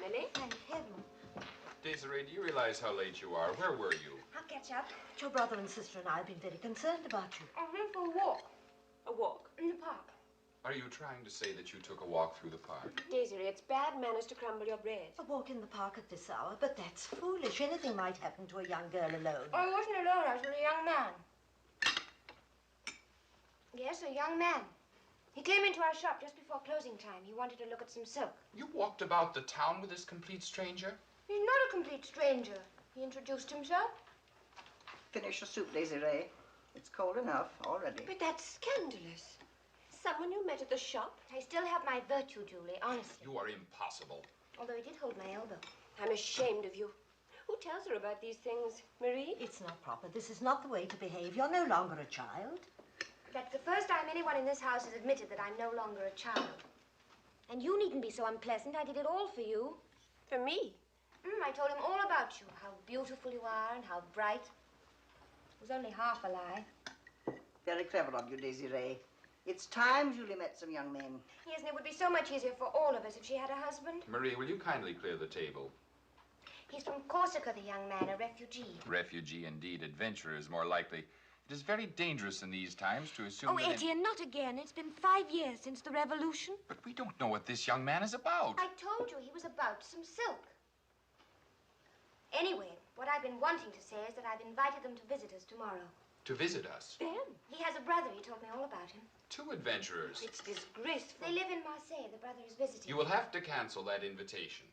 finally. Thank heaven. Desiree, do you realize how late you are? Where were you? I'll catch up. Your brother and sister and I have been very concerned about you. I went for a walk. A walk? In the park. Are you trying to say that you took a walk through the park? Desiree, it's bad manners to crumble your bread. A walk in the park at this hour, but that's foolish. Anything might happen to a young girl alone. I wasn't alone. I was with a young man. Yes, a young man. He came into our shop just before closing time. He wanted to look at some silk. You walked about the town with this complete stranger? He's not a complete stranger. He introduced himself. Finish your soup, Desiree. It's cold enough already. But that's scandalous. Someone you met at the shop? I still have my virtue, Julie, honestly. You are impossible. Although he did hold my elbow. I'm ashamed of you. Who tells her about these things, Marie? It's not proper. This is not the way to behave. You're no longer a child. That's the first time anyone in this house has admitted that I'm no longer a child. And you needn't be so unpleasant. I did it all for you. For me? I told him all about you, how beautiful you are and how bright. It was only half a lie. Very clever of you, Desiree. It's time Julie met some young men. Yes, and it would be so much easier for all of us if she had a husband. Marie, will you kindly clear the table? He's from Corsica, the young man, a refugee. Refugee, indeed. Adventurer is more likely. It is very dangerous in these times to assume Oh, Etienne, not again. It's been 5 years since the revolution. But we don't know what this young man is about. I told you he was about some silk. Anyway, what I've been wanting to say is that I've invited them to visit us tomorrow. To visit us? Them? He has a brother. He told me all about him. 2 adventurers. It's disgraceful. They live in Marseille. The brother is visiting. You will have to cancel that invitation.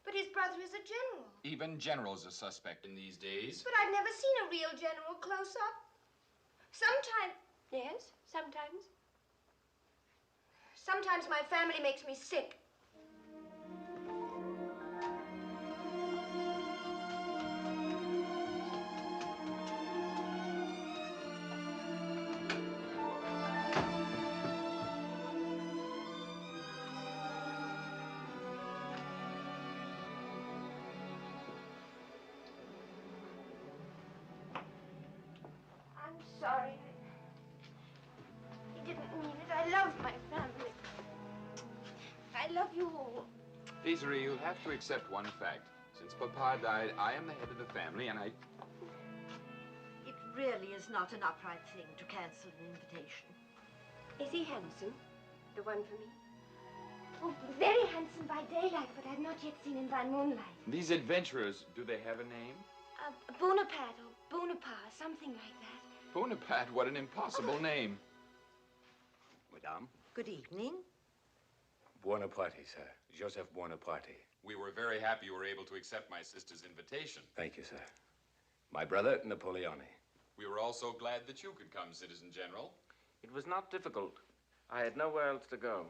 But his brother is a general. Even generals are suspect in these days. But I've never seen a real general close up. Sometimes... Yes, sometimes. Sometimes my family makes me sick. I'm sorry. He didn't mean it. I love my family. I love you all. Desiree, you'll have to accept one fact. Since Papa died, I am the head of the family, and I... It really is not an upright thing to cancel an invitation. Is he handsome? The one for me? Oh, very handsome by daylight, but I've not yet seen him by moonlight. These adventurers, do they have a name? Bonaparte or Bonaparte, something like that. Bonaparte, what an impossible name. Madame? Good evening. Buonaparte, sir. Joseph Buonaparte. We were very happy you were able to accept my sister's invitation. Thank you, sir. My brother, Napoleone. We were also glad that you could come, Citizen General. It was not difficult. I had nowhere else to go.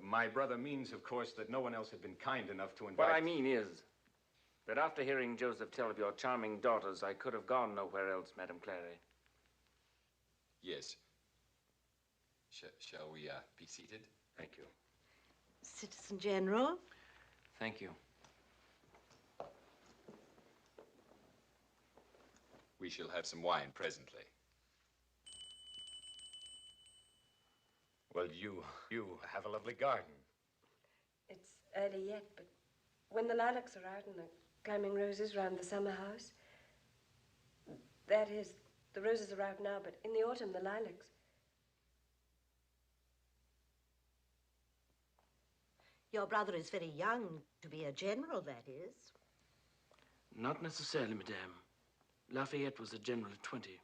My brother means, of course, that no one else had been kind enough to invite... What I mean is that after hearing Joseph tell of your charming daughters, I could have gone nowhere else, Madame Clary. Yes. Shall we be seated? Thank you. Citizen General. Thank you. We shall have some wine presently. Well, you have a lovely garden. It's early yet, but when the lilacs are out and the climbing roses round the summer house, that is, the roses are out now, but in the autumn, the lilacs. Your brother is very young to be a general, that is. Not necessarily, madame. Lafayette was a general at 20.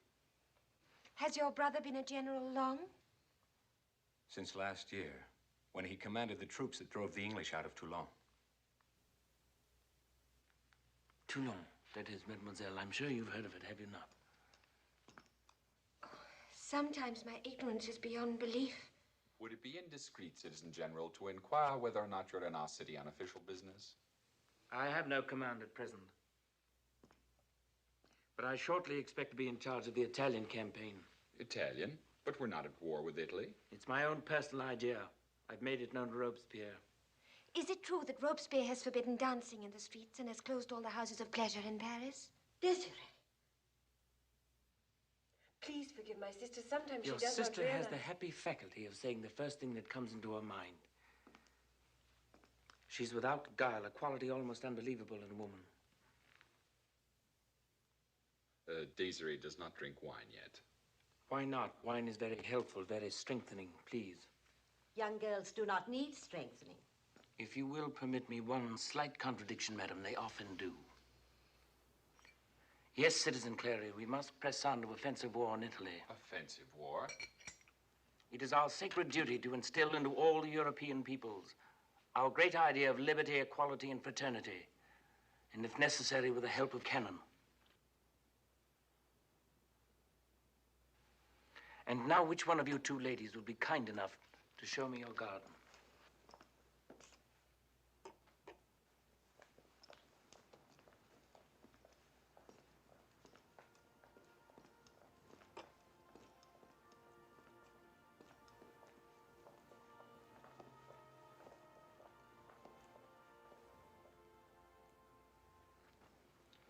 Has your brother been a general long? Since last year, when he commanded the troops that drove the English out of Toulon. Toulon, that is, mademoiselle. I'm sure you've heard of it, have you not? Sometimes my ignorance is beyond belief. Would it be indiscreet, Citizen General, to inquire whether or not you're in our city on official business? I have no command at present. But I shortly expect to be in charge of the Italian campaign. Italian? But we're not at war with Italy. It's my own personal idea. I've made it known to Robespierre. Is it true that Robespierre has forbidden dancing in the streets and has closed all the houses of pleasure in Paris? Desiree. Please forgive my sister. Sometimes Your she does sister not has realize. the happy faculty of saying the first thing that comes into her mind. She's without guile, a quality almost unbelievable in a woman. Desiree does not drink wine yet. Why not? Wine is very helpful, very strengthening, please. Young girls do not need strengthening. If you will permit me one slight contradiction, madam, they often do. Yes, Citizen Clary, we must press on to offensive war in Italy. Offensive war? It is our sacred duty to instill into all the European peoples our great idea of liberty, equality, and fraternity, and if necessary, with the help of cannon. And now, which one of you two ladies will be kind enough to show me your garden?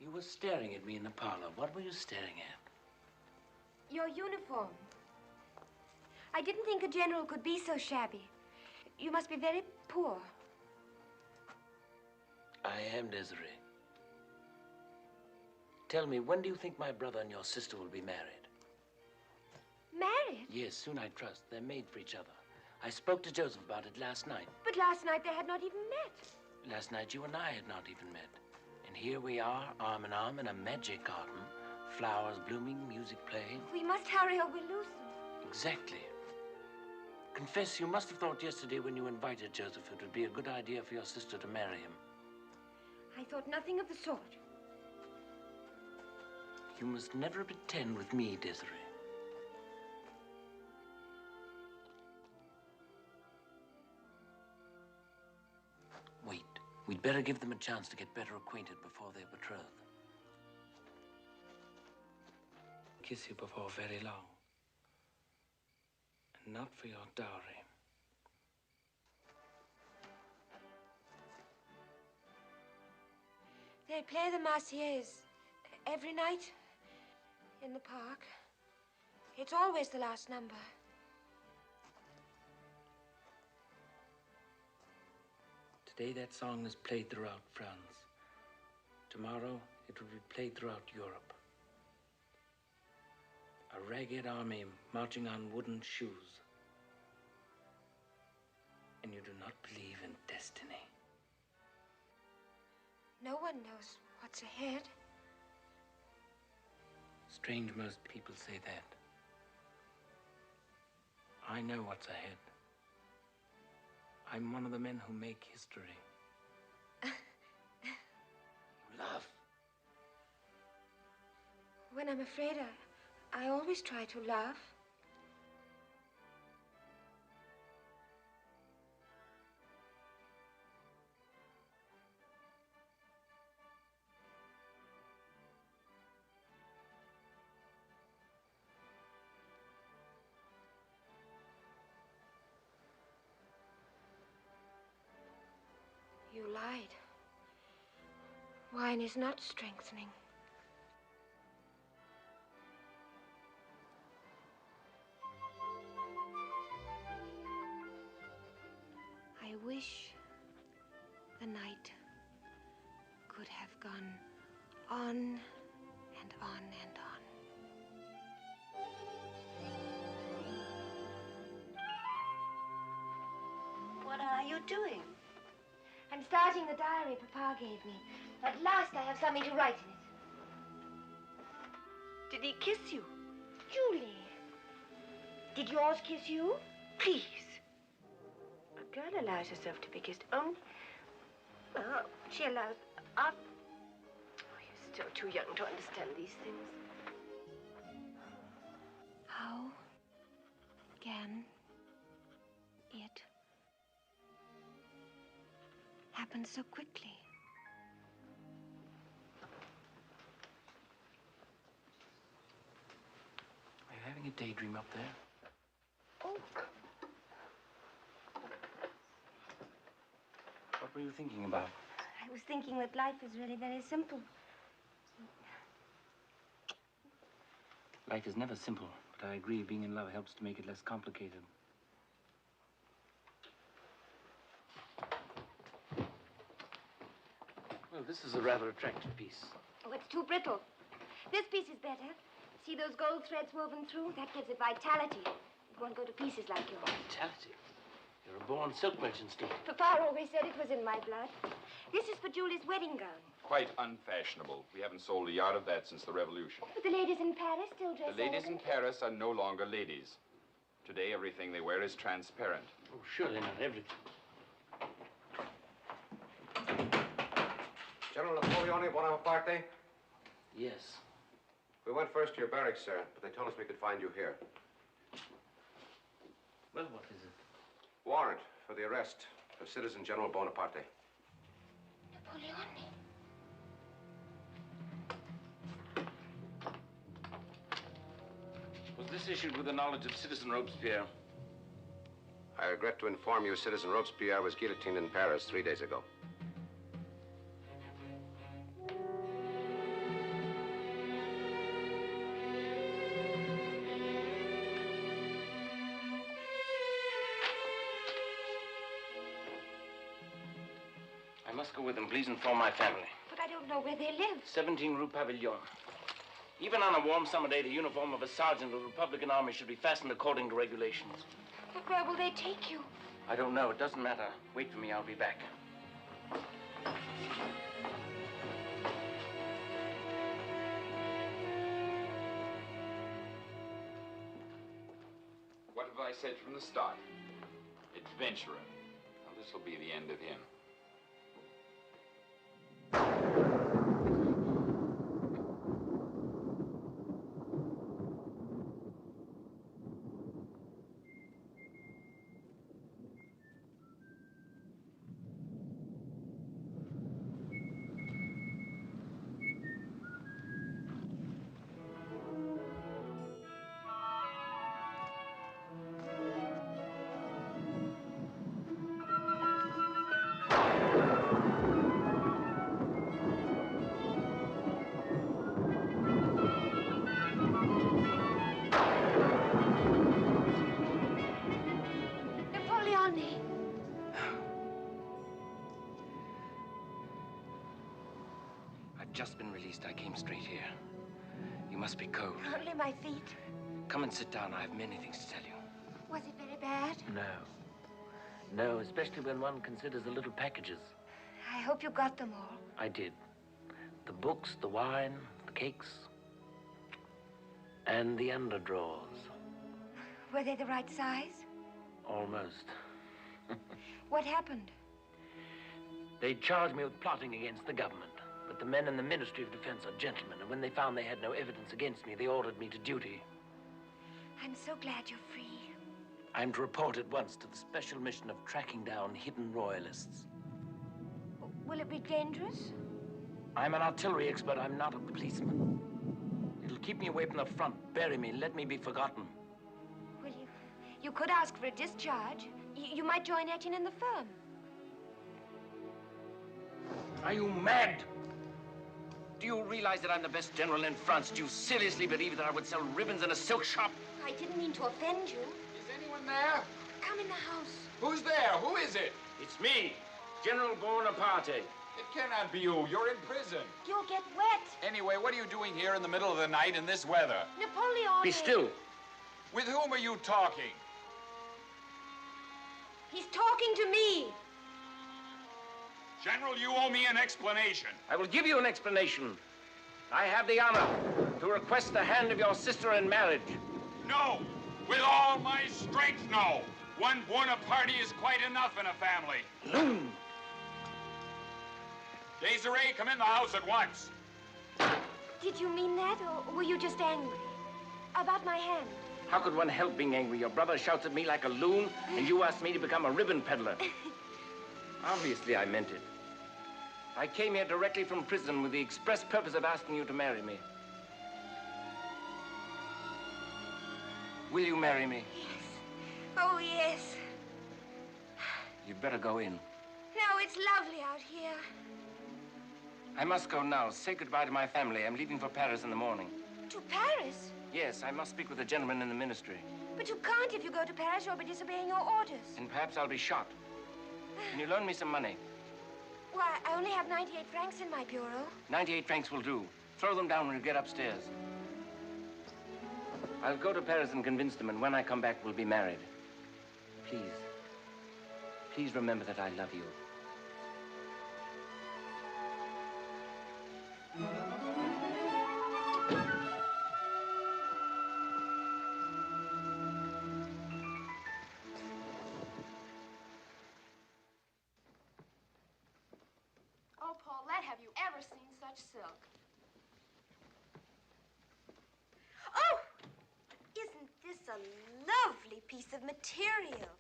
You were staring at me in the parlor. What were you staring at? Your uniform. I didn't think a general could be so shabby. You must be very poor. I am, Desiree. Tell me, when do you think my brother and your sister will be married? Married? Yes, soon I trust. They're made for each other. I spoke to Joseph about it last night. But last night they had not even met. Last night you and I had not even met. And here we are, arm in arm, in a magic garden. Flowers blooming, music playing. We must hurry or we'll lose them. Exactly. Confess, you must have thought yesterday when you invited Joseph it would be a good idea for your sister to marry him. I thought nothing of the sort. You must never pretend with me, Desiree. Wait. We'd better give them a chance to get better acquainted before they're betrothed. Kiss you before very long. And not for your dowry. They play the Marseillaise every night in the park. It's always the last number. Today that song is played throughout France. Tomorrow it will be played throughout Europe. A ragged army marching on wooden shoes. And you do not believe in destiny. No one knows what's ahead. Strange most people say that. I know what's ahead. I'm one of the men who make history. You laugh. When I'm afraid, I always try to laugh. You lied. Wine is not strengthening. I wish the night could have gone on and on and on. What are you doing? I'm starting the diary Papa gave me. At last I have something to write in it. Did he kiss you? Julie, did yours kiss you? Please. A girl allows herself to be kissed only... Well, she allows... Oh, you're still too young to understand these things. How can it happen so quickly? Are you having a daydream up there? Oh, What were you thinking about? I was thinking that life is really very simple. Life is never simple, but I agree being in love helps to make it less complicated. Well, this is a rather attractive piece. Oh, it's too brittle. This piece is better. See those gold threads woven through? That gives it vitality. It won't go to pieces like yours. Vitality? You're a born silk merchant, Steve. Papa always said it was in my blood. This is for Julie's wedding gown. Quite unfashionable. We haven't sold a yard of that since the Revolution. But the ladies in Paris still dress The ladies in elegant. Paris are no longer ladies. Today, everything they wear is transparent. Oh, surely not everything. General Napoleone Bonaparte? Yes. We went first to your barracks, sir, but they told us we could find you here. Well, what is it? Warrant for the arrest of Citizen General Bonaparte. Napoleone. Was this issued with the knowledge of Citizen Robespierre? I regret to inform you Citizen Robespierre was guillotined in Paris 3 days ago. I must go with them. Please inform my family. But I don't know where they live. 17 Rue Pavillon. Even on a warm summer day, the uniform of a sergeant of the Republican Army should be fastened according to regulations. But where will they take you? I don't know. It doesn't matter. Wait for me. I'll be back. What have I said from the start? Adventurer. Now, this will be the end of him. Napoleone. I've just been released. I came straight here. You must be cold. Only my feet. Come and sit down. I have many things to tell you. Was it very bad? No. No, especially when one considers the little packages. I hope you got them all. I did. The books, the wine, the cakes, and the underdrawers. Were they the right size? Almost. What happened? They charged me with plotting against the government. But the men in the Ministry of Defense are gentlemen, and when they found they had no evidence against me, they ordered me to duty. I'm so glad you're free. I'm to report at once to the special mission of tracking down hidden royalists. Will it be dangerous? I'm an artillery expert. I'm not a policeman. It'll keep me away from the front, bury me, let me be forgotten. Well, you could ask for a discharge. You might join Etienne in the firm. Are you mad? Do you realize that I'm the best general in France? Do you seriously believe that I would sell ribbons in a silk shop? I didn't mean to offend you. Is anyone there? Come in the house. Who's there? Who is it? It's me, General Bonaparte. It cannot be you. You're in prison. You'll get wet. Anyway, what are you doing here in the middle of the night in this weather? Napoleone. Be still. With whom are you talking? He's talking to me. General, you owe me an explanation. I will give you an explanation. I have the honor to request the hand of your sister in marriage. No. With all my strength, no. One Bonaparte is quite enough in a family. Loon! Desiree, come in the house at once. Did you mean that, or were you just angry? About my hand? How could one help being angry? Your brother shouts at me like a loon, and you asked me to become a ribbon peddler. Obviously, I meant it. I came here directly from prison with the express purpose of asking you to marry me. Will you marry me? Yes. Oh, yes. You'd better go in. No, it's lovely out here. I must go now. Say goodbye to my family. I'm leaving for Paris in the morning. To Paris? Yes, I must speak with a gentleman in the ministry. But you can't if you go to Paris. You'll be disobeying your orders. And perhaps I'll be shot. Can you loan me some money? Why, I only have 98 francs in my bureau. 98 francs will do. Throw them down when you get upstairs. I'll go to Paris and convince them, and when I come back, we'll be married. Please. Please remember that I love you. Oh, Paulette, have you ever seen such silk? Oh! Isn't this a lovely piece of material?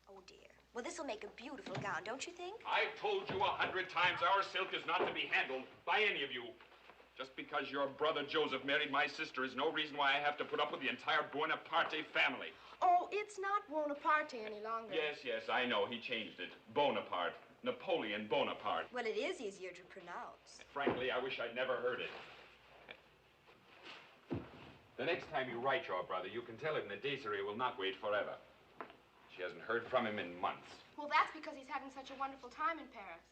Oh, dear. Well, this will make a beautiful gown, don't you think? I've told you 100 times our silk is not to be handled by any of you. Just because your brother Joseph married my sister is no reason why I have to put up with the entire Bonaparte family. Oh, it's not Bonaparte any longer. Yes, I know. He changed it. Bonaparte. Napoleon Bonaparte. Well, it is easier to pronounce. Frankly, I wish I'd never heard it. The next time you write your brother, you can tell him that Desiree will not wait forever. She hasn't heard from him in months. Well, that's because he's having such a wonderful time in Paris.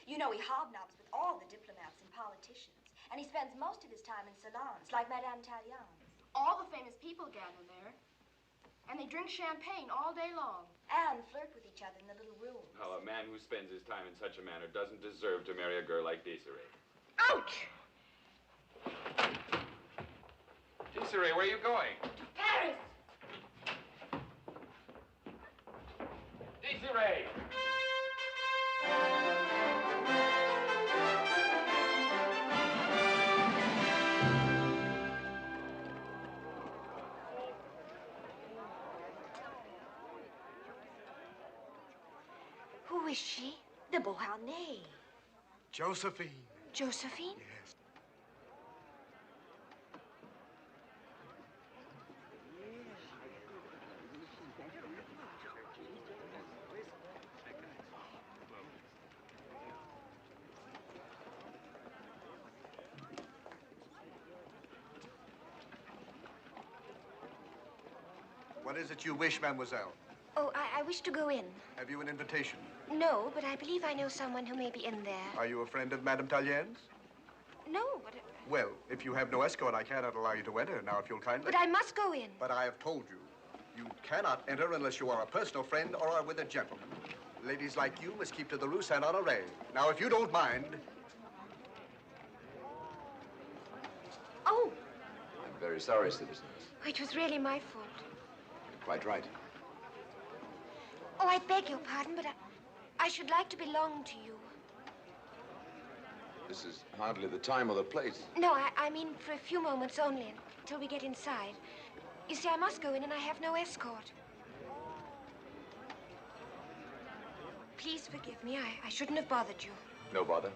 You know, he hobnobs with all the diplomats and politicians. And he spends most of his time in salons, like Madame Tallion's. All the famous people gather there. And they drink champagne all day long. And flirt with each other in the little rooms. Well, a man who spends his time in such a manner doesn't deserve to marry a girl like Desiree. Ouch! Desiree, where are you going? Paris! Desiree! Who is she? The Beauharnais. Josephine. Josephine? Yes. What is it you wish, mademoiselle? Oh, I wish to go in. Have you an invitation? No, but I believe I know someone who may be in there. Are you a friend of Madame Tallien's? No, but... Well, if you have no escort, I cannot allow you to enter. Now, if you'll kindly... But I must go in. But I have told you, you cannot enter unless you are a personal friend or are with a gentleman. Ladies like you must keep to the Rue Saint-Honoré. Now, if you don't mind... Oh! I'm very sorry, citizens. It was really my fault. You're quite right. Oh, I beg your pardon, but I should like to belong to you. This is hardly the time or the place. No, I mean for a few moments only, until we get inside. You see, I must go in and I have no escort. Please forgive me. I shouldn't have bothered you. No bother.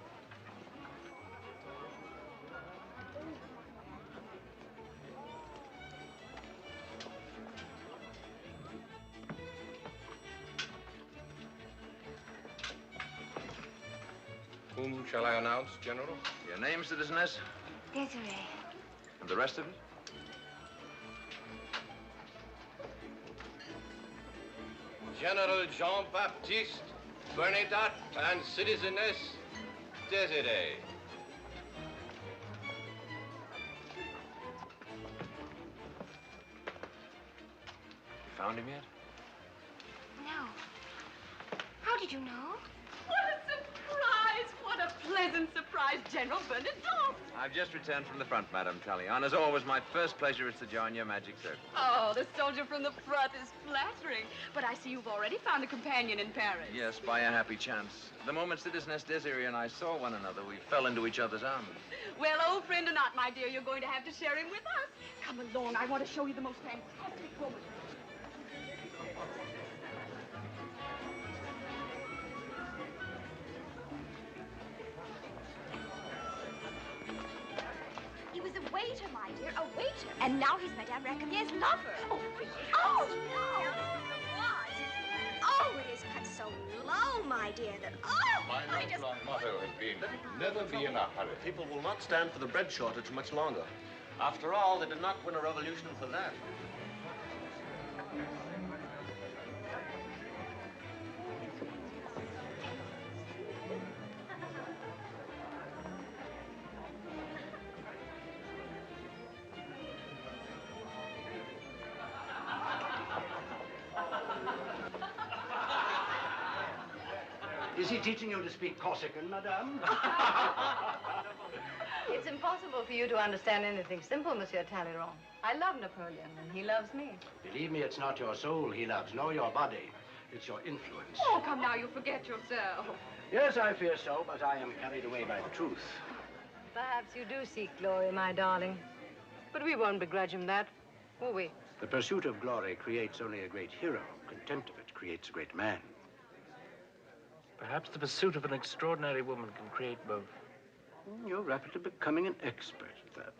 Whom shall I announce, General? Your name, citizeness? Desiree. And the rest of it? General Jean-Baptiste Bernadette and Citizeness Desiree. You found him yet? No. How did you know? What a surprise! What a pleasant surprise, General Bernadette! I've just returned from the front, Madame Tallien. As always, my first pleasure is to join your magic circle. Oh, the soldier from the front is flattering. But I see you've already found a companion in Paris. Yes, by a happy chance. The moment Citizeness Desiree and I saw one another, we fell into each other's arms. Well, old friend or not, my dear, you're going to have to share him with us. Come along, I want to show you the most fantastic woman. He was a waiter, my dear, a waiter. And now he's Madame Racamier's lover. Oh, oh no! What? Oh, it is cut so low, my dear, that, oh, My lifelong motto has been, never be in a hurry. People will not stand for the bread shortage much longer. After all, they did not win a revolution for that. Is he teaching you to speak Corsican, madame? It's impossible for you to understand anything simple, Monsieur Talleyrand. I love Napoleon, and he loves me. Believe me, it's not your soul he loves, nor your body. It's your influence. Oh, come now, you forget yourself. Yes, I fear so, but I am carried away by the truth. Perhaps you do seek glory, my darling. But we won't begrudge him that, will we? The pursuit of glory creates only a great hero. Contempt of it creates a great man. Perhaps the pursuit of an extraordinary woman can create both. You're rapidly becoming an expert at that.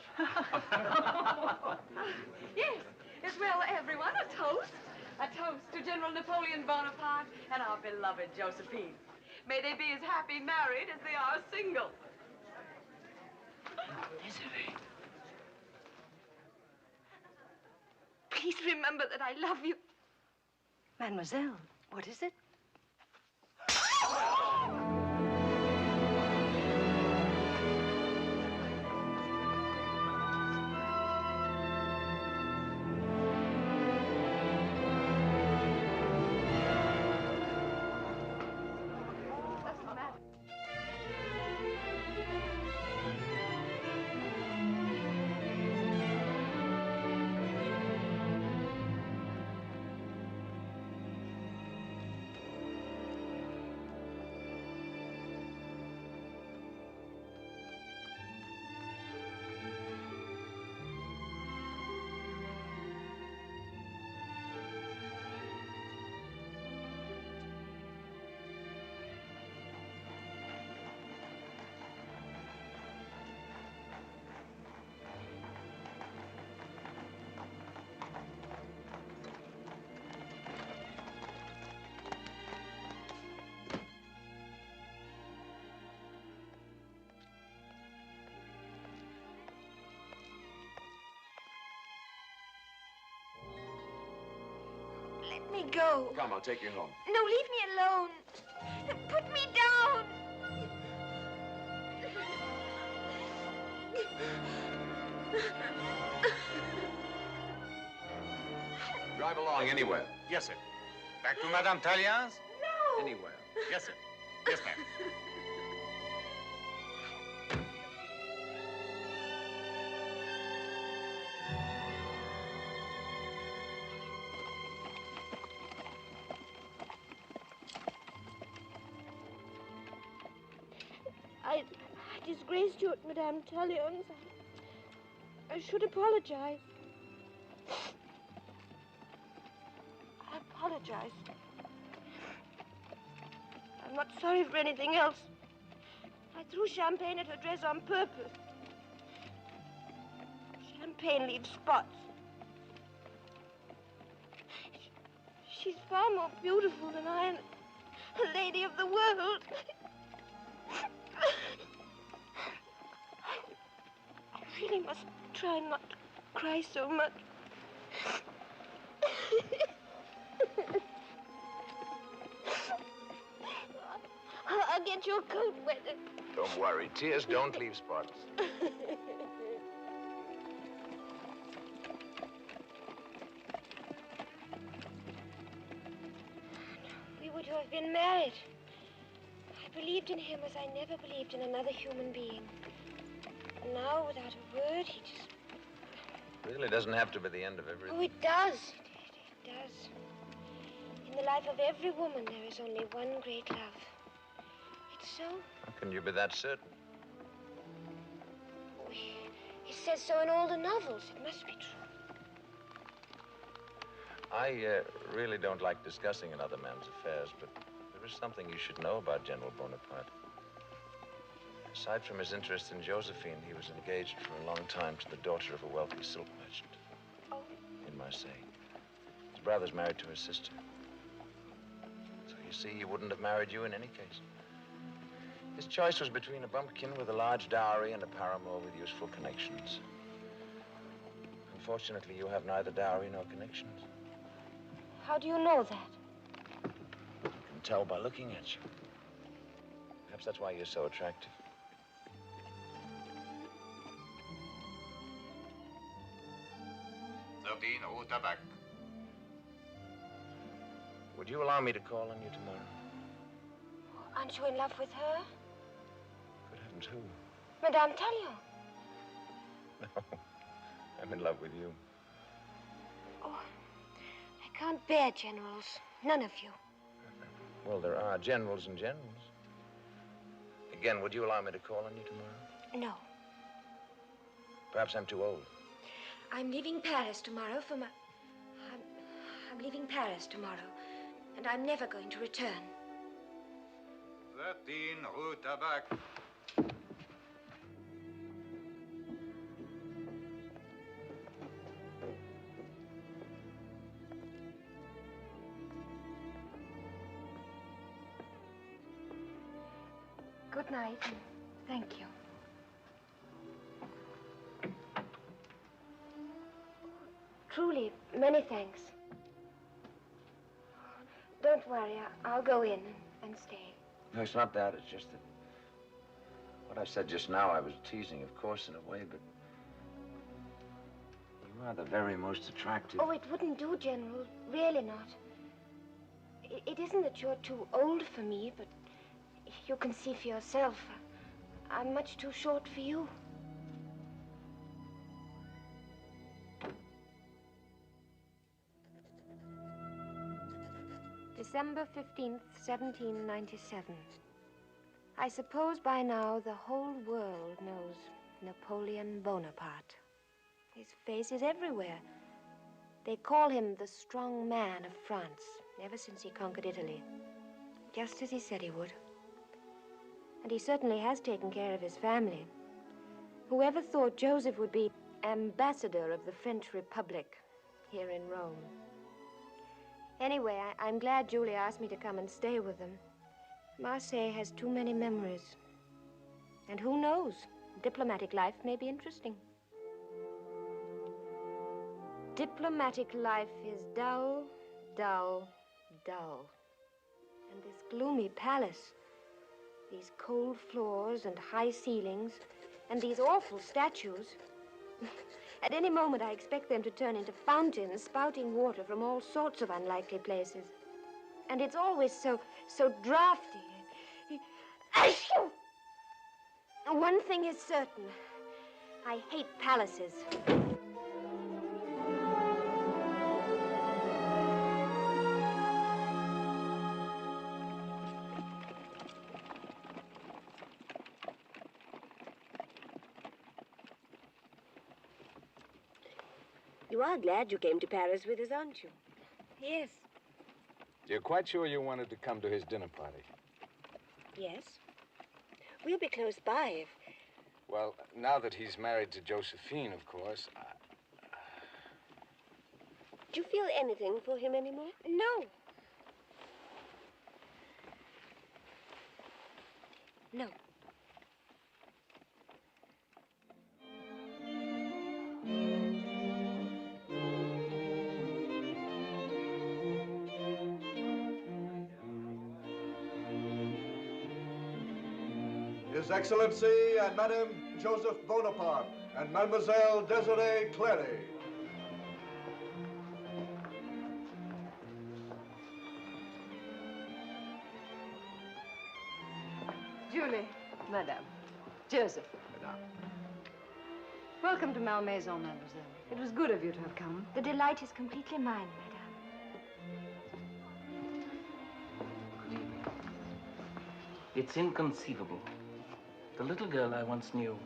Yes, yes, well, everyone, a toast. A toast to General Napoleon Bonaparte and our beloved Josephine. May they be as happy married as they are single. Desiree. Please remember that I love you. Mademoiselle, what is it? Let me go. Come, I'll take you home. No, leave me alone. Put me down. Drive along anywhere. Yes, sir. Back to Madame Tallien's? No. Anywhere. Yes, sir. Yes, ma'am. I disgraced you at Madame Tallien's. I should apologize. I apologize. I'm not sorry for anything else. I threw champagne at her dress on purpose. Champagne leaves spots. She's far more beautiful than I am, a lady of the world. I really must try not to cry so much. I'll get your coat wetted. Don't worry. Tears don't leave spots. We were to have been married. I believed in him as I never believed in another human being. And now, without a word, he just... Really doesn't have to be the end of everything. Oh, it does. It does. In the life of every woman, there is only one great love. It's so. How can you be that certain? Oh, he says so in all the novels. It must be true. I really don't like discussing another man's affairs, but there is something you should know about General Bonaparte. Aside from his interest in Josephine, he was engaged for a long time to the daughter of a wealthy silk merchant in Marseille. His brother's married to his sister. So you see, he wouldn't have married you in any case. His choice was between a bumpkin with a large dowry and a paramour with useful connections. Unfortunately, you have neither dowry nor connections. How do you know that? You can tell by looking at you. Perhaps that's why you're so attractive. Au tabac. Would you allow me to call on you tomorrow? Aren't you in love with her? Good heavens, who? Madame Tallien. No, I'm in love with you. Oh, I can't bear generals. None of you. Well, there are generals and generals. Again, would you allow me to call on you tomorrow? No. Perhaps I'm too old. I'm leaving Paris tomorrow for my... I'm leaving Paris tomorrow, and I'm never going to return. 13 Rue Tabac. Good night, and thank you. Truly, many thanks. Don't worry, I'll go in and stay. No, it's not that. It's just that what I said just now, I was teasing, of course, in a way, but you are the very most attractive. Oh, it wouldn't do, General. Really not. It isn't that you're too old for me, but you can see for yourself. I'm much too short for you. December 15th, 1797. I suppose by now the whole world knows Napoleon Bonaparte. His face is everywhere. They call him the strong man of France ever since he conquered Italy. Just as he said he would. And he certainly has taken care of his family. Whoever thought Joseph would be ambassador of the French Republic here in Rome? Anyway, I'm glad Julie asked me to come and stay with them. Marseille has too many memories. And who knows? Diplomatic life may be interesting. Diplomatic life is dull, dull, dull. And this gloomy palace, these cold floors and high ceilings, and these awful statues. At any moment, I expect them to turn into fountains spouting water from all sorts of unlikely places. And it's always so drafty. One thing is certain. I hate palaces. You are glad you came to Paris with us, aren't you? Yes. You're quite sure you wanted to come to his dinner party? Yes. We'll be close by if... Well, now that he's married to Josephine, of course, Do you feel anything for him anymore? No. No. His Excellency and Madame Joseph Bonaparte and Mademoiselle Desiree Clary. Julie. Madame. Joseph. Madame. Welcome to Malmaison, mademoiselle. It was good of you to have come. The delight is completely mine, madame. It's inconceivable. The little girl I once knew.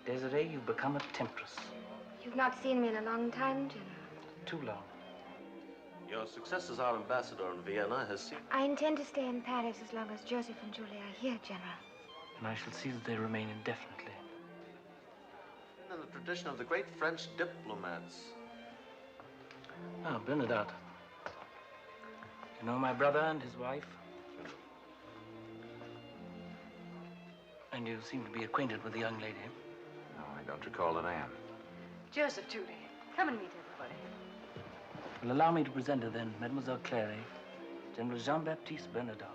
Desiree, you've become a temptress. You've not seen me in a long time, General. Too long. Your success as our ambassador in Vienna has seen... I intend to stay in Paris as long as Joseph and Julie are here, General. And I shall see that they remain indefinitely. In the tradition of the great French diplomats. Ah, Bernadotte. You know my brother and his wife? And you seem to be acquainted with the young lady. No, I don't recall that I am. Joseph, Julie, come and meet everybody. Well, allow me to present her then, Mademoiselle Clary, General Jean-Baptiste Bernadotte.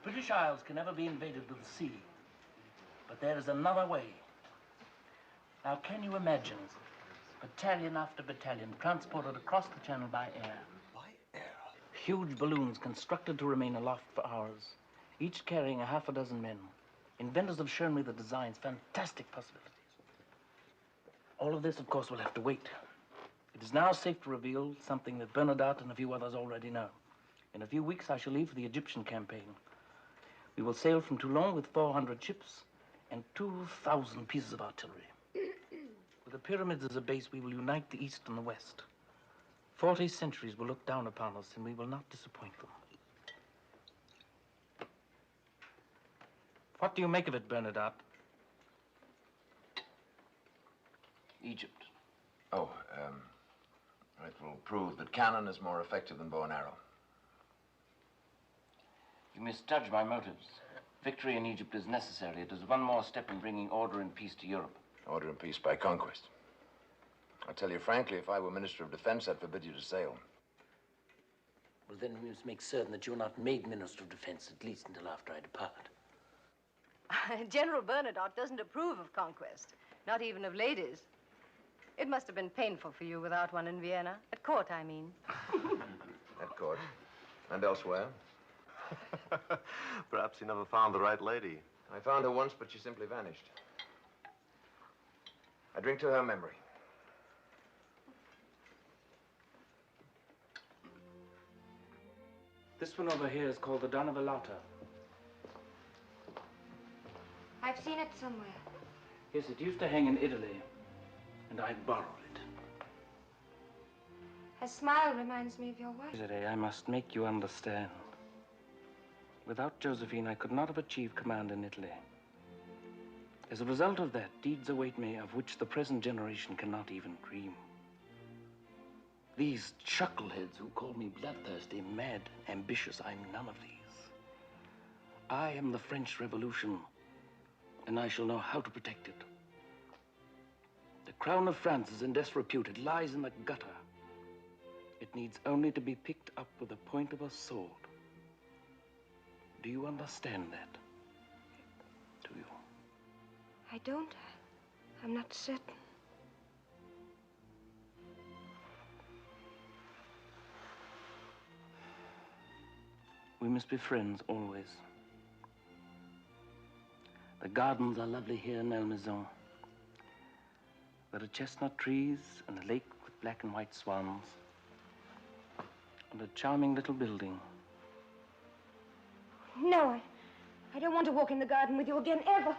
The British Isles can never be invaded with the sea. But there is another way. Now, can you imagine battalion after battalion transported across the channel by air? By air? Huge balloons constructed to remain aloft for hours, each carrying a half a dozen men. Inventors have shown me the designs, fantastic possibilities. All of this, of course, will have to wait. It is now safe to reveal something that Bernadotte and a few others already know. In a few weeks, I shall leave for the Egyptian campaign. We will sail from Toulon with 400 ships and 2,000 pieces of artillery. With the pyramids as a base, we will unite the East and the West. 40 centuries will look down upon us, and we will not disappoint them. What do you make of it, Bernadotte? Egypt. Oh, it will prove that cannon is more effective than bow and arrow. You misjudge my motives. Victory in Egypt is necessary. It is one more step in bringing order and peace to Europe. Order and peace by conquest. I'll tell you frankly, if I were Minister of Defense, I'd forbid you to sail. Well, then we must make certain that you're not made Minister of Defense, at least until after I depart. General Bernadotte doesn't approve of conquest, not even of ladies. It must have been painful for you without one in Vienna. At court, I mean. At court. And elsewhere. Perhaps he never found the right lady. I found her once, but she simply vanished. I drink to her memory. This one over here is called the Donna Velata. I've seen it somewhere. Yes, it used to hang in Italy, and I borrowed it. Her smile reminds me of your wife. Desiree, I must make you understand. Without Josephine, I could not have achieved command in Italy. As a result of that, deeds await me of which the present generation cannot even dream. These chuckleheads who call me bloodthirsty, mad, ambitious, I'm none of these. I am the French Revolution, and I shall know how to protect it. The crown of France is in disrepute. It lies in the gutter. It needs only to be picked up with the point of a sword. Do you understand that? Do you? I don't. I'm not certain. We must be friends always. The gardens are lovely here in Malmaison. There are chestnut trees and a lake with black and white swans. And a charming little building. No, I don't want to walk in the garden with you again, ever.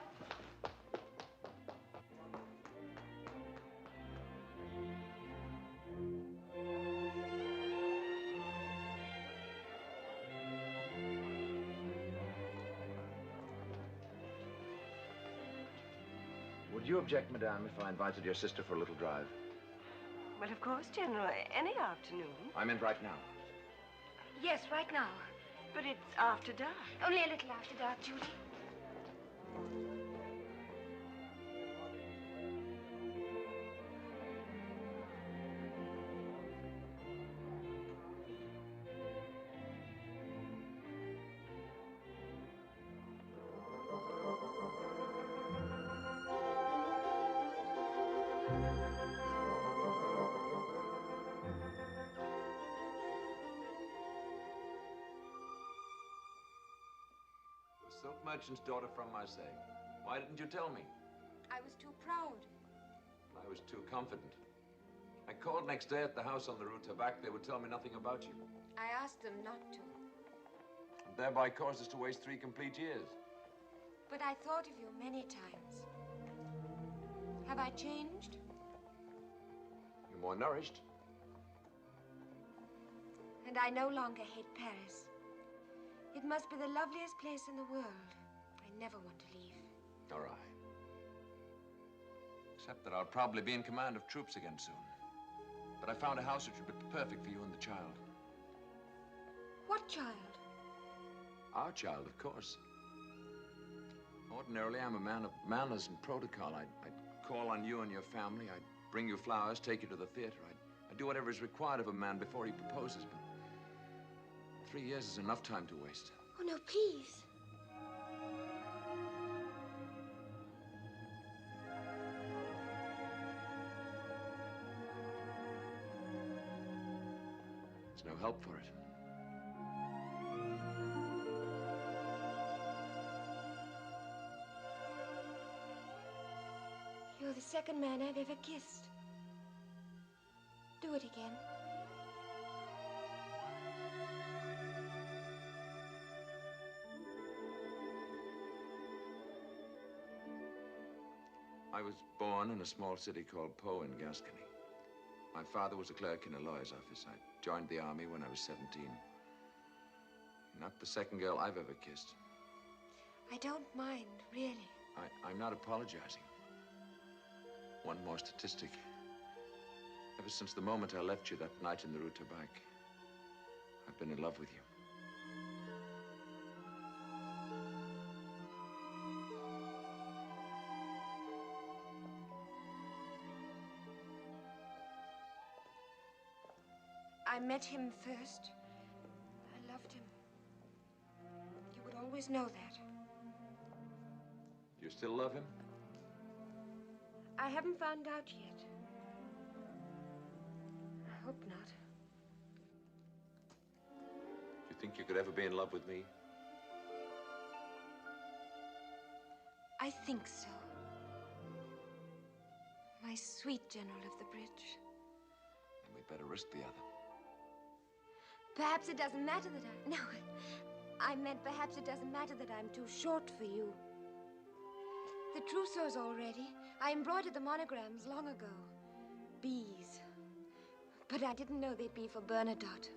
Would you object, Madame, if I invited your sister for a little drive? Well, of course, General. Any afternoon. I meant right now. Yes, right now. But it's after dark. Only a little after dark, Julie. Silk merchant's daughter from Marseille. Why didn't you tell me? I was too proud. I was too confident. I called next day at the house on the Rue Tabac. They would tell me nothing about you. I asked them not to. And thereby caused us to waste 3 complete years. But I thought of you many times. Have I changed? You're more nourished. And I no longer hate Paris. It must be the loveliest place in the world. I never want to leave. All right. Except that I'll probably be in command of troops again soon. But I found a house which would be perfect for you and the child. What child? Our child, of course. Ordinarily, I'm a man of manners and protocol. I'd call on you and your family. I'd bring you flowers, take you to the theater. I'd do whatever is required of a man before he proposes. But 3 years is enough time to waste. Oh, no, please. help for it. You're the second man I've ever kissed. Do it again. I was born in a small city called Pau in Gascony. My father was a clerk in a lawyer's office. I joined the army when I was 17. Not the second girl I've ever kissed. I don't mind, really. I'm not apologizing. One more statistic. Ever since the moment I left you that night in the Rue Tabac, I've been in love with you. I met him first. I loved him. You would always know that. You still love him? I haven't found out yet. I hope not. You think you could ever be in love with me? I think so. My sweet General of the Bridge. Then we'd better risk the other. Perhaps it doesn't matter that I... No, I meant perhaps it doesn't matter that I'm too short for you. The trousseau's all ready. I embroidered the monograms long ago. Bees. But I didn't know they'd be for Bernadotte.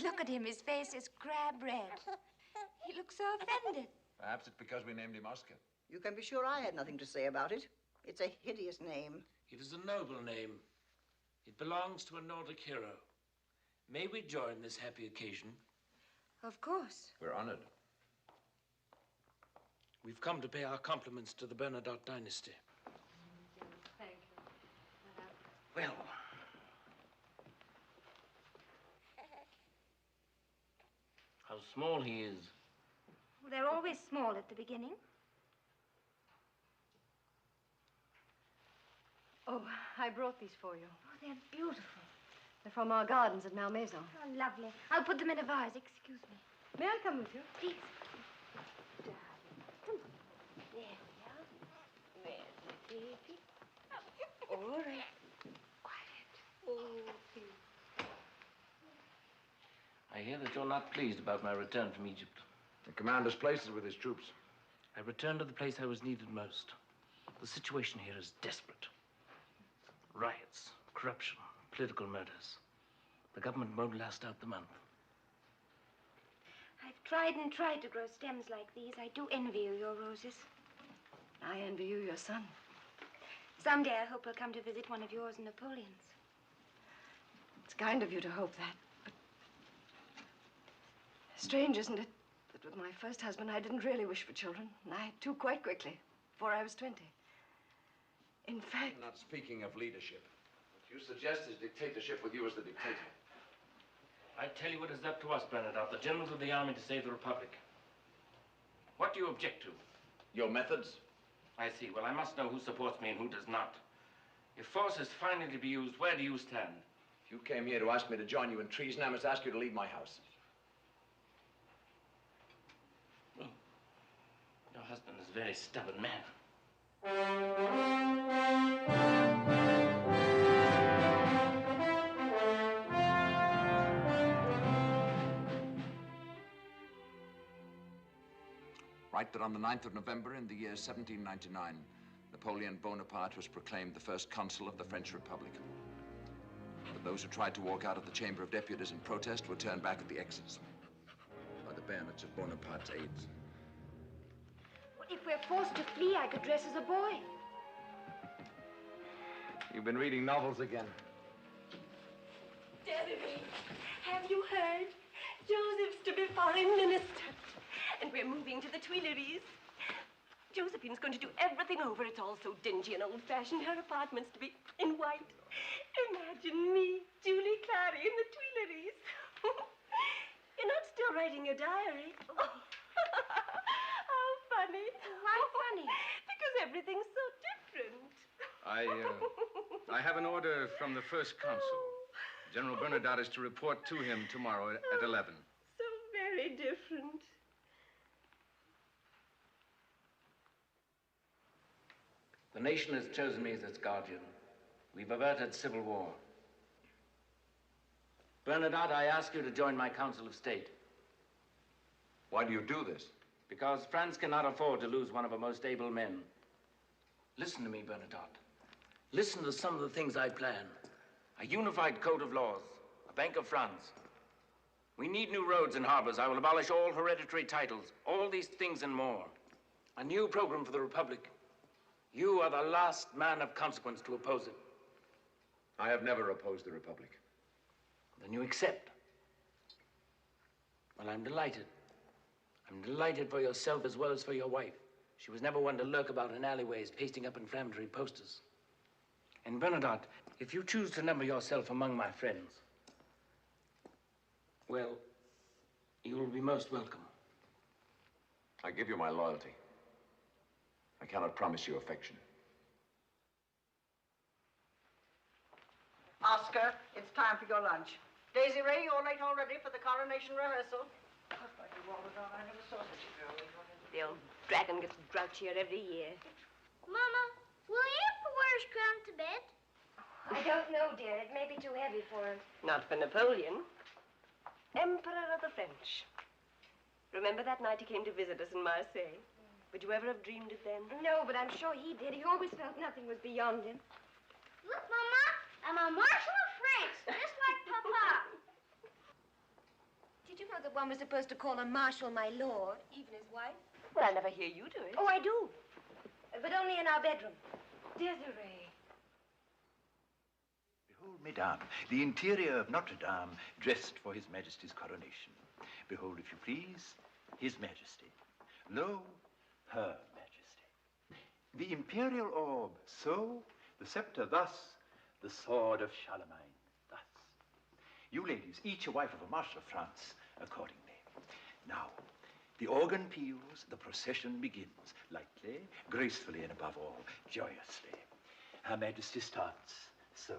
Look at him. His face is crab red. He looks so offended. Perhaps it's because we named him Oscar. You can be sure I had nothing to say about it. It's a hideous name. It is a noble name. It belongs to a Nordic hero. May we join this happy occasion? Of course. We're honored. We've come to pay our compliments to the Bernadotte dynasty. Thank you. Well, how small he is. Well, they're always small at the beginning. Oh, I brought these for you. Oh, they're beautiful. They're from our gardens at Malmaison. Oh, lovely. I'll put them in a vase. Excuse me. May I come with you? Please. Darling. Come on. There we are. There's the baby. All right. Quiet. Oh, please. I hear that you're not pleased about my return from Egypt. The commander's places with his troops. I returned to the place I was needed most. The situation here is desperate. Riots, corruption, political murders. The government won't last out the month. I've tried and tried to grow stems like these. I do envy you your roses. I envy you your son. Someday I hope he'll come to visit one of yours and Napoleon's. It's kind of you to hope that, but strange, isn't it, that with my first husband I didn't really wish for children, and I had two quite quickly, before I was 20. In fact... I'm not speaking of leadership. What you suggest is dictatorship with you as the dictator. I tell you what is up to us, Bernadotte, the generals of the army to save the Republic. What do you object to? Your methods? I see. Well, I must know who supports me and who does not. If force is finally to be used, where do you stand? If you came here to ask me to join you in treason, I must ask you to leave my house. Oh. Your husband is a very stubborn man. Write that on the 9th of November in the year 1799, Napoleon Bonaparte was proclaimed the first consul of the French Republic. But those who tried to walk out of the Chamber of Deputies in protest were turned back at the exits by the bayonets of Bonaparte's aides. Well, if we're forced to flee, I could dress as a boy. You've been reading novels again. Daddy, have you heard? Joseph's to be foreign minister. And we're moving to the Tuileries. Josephine's going to do everything over. It's all so dingy and old-fashioned. Her apartment's to be in white. Imagine me, Julie Clary, in the Tuileries. You're not still writing your diary. Oh. How funny. Why funny? Because everything's so different. I have an order from the First Consul. General Bernadotte is to report to him tomorrow at 11. So very different. The nation has chosen me as its guardian. We've averted civil war. Bernadotte, I ask you to join my Council of State. Why do you do this? Because France cannot afford to lose one of her most able men. Listen to me, Bernadotte. Listen to some of the things I plan. A unified code of laws, a Bank of France. We need new roads and harbors. I will abolish all hereditary titles, all these things and more. A new program for the Republic. You are the last man of consequence to oppose it. I have never opposed the Republic. Then you accept. Well, I'm delighted. I'm delighted for yourself as well as for your wife. She was never one to lurk about in alleyways, pasting up inflammatory posters. And Bernadotte, if you choose to number yourself among my friends, well, you will be most welcome. I give you my loyalty. I cannot promise you affection. Oscar, it's time for your lunch. Daisy Ray, you're late already for the coronation rehearsal. I never saw such a girl. The old dragon gets grouchier every year. Mama, will he ever wear his crown to bed? I don't know, dear. It may be too heavy for him. Not for Napoleon. Emperor of the French. Remember that night he came to visit us in Marseille? Would you ever have dreamed it then? No, but I'm sure he did. He always felt nothing was beyond him. Look, Mama, I'm a Marshal of France, just like Papa. Did you know that one was supposed to call a marshal my lord, even his wife? Well, I never hear you do it. Oh, I do. But only in our bedroom. Desiree. Behold, Mesdames, the interior of Notre Dame dressed for His Majesty's coronation. Behold, if you please, His Majesty. Lo, Her Majesty. The imperial orb, so, the scepter thus, the sword of Charlemagne, thus. You ladies, each a wife of a Marshal of France, accordingly. Now, the organ peals, the procession begins, lightly, gracefully, and above all, joyously. Her Majesty starts, so.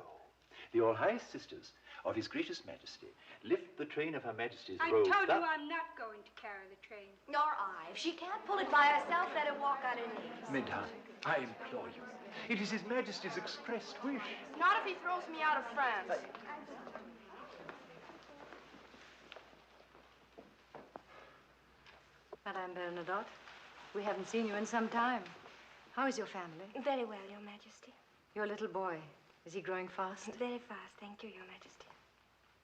The All-High Sisters of His Gracious Majesty lift the train of Her Majesty's robe. I told you I'm not going to carry the train. Nor I. If she can't pull it by herself, let her walk on her knees. Mesdames, I implore you. It is His Majesty's expressed wish. Not if he throws me out of France. Madame Bernadotte, we haven't seen you in some time. How is your family? Very well, Your Majesty. Your little boy, is he growing fast? Very fast, thank you, Your Majesty.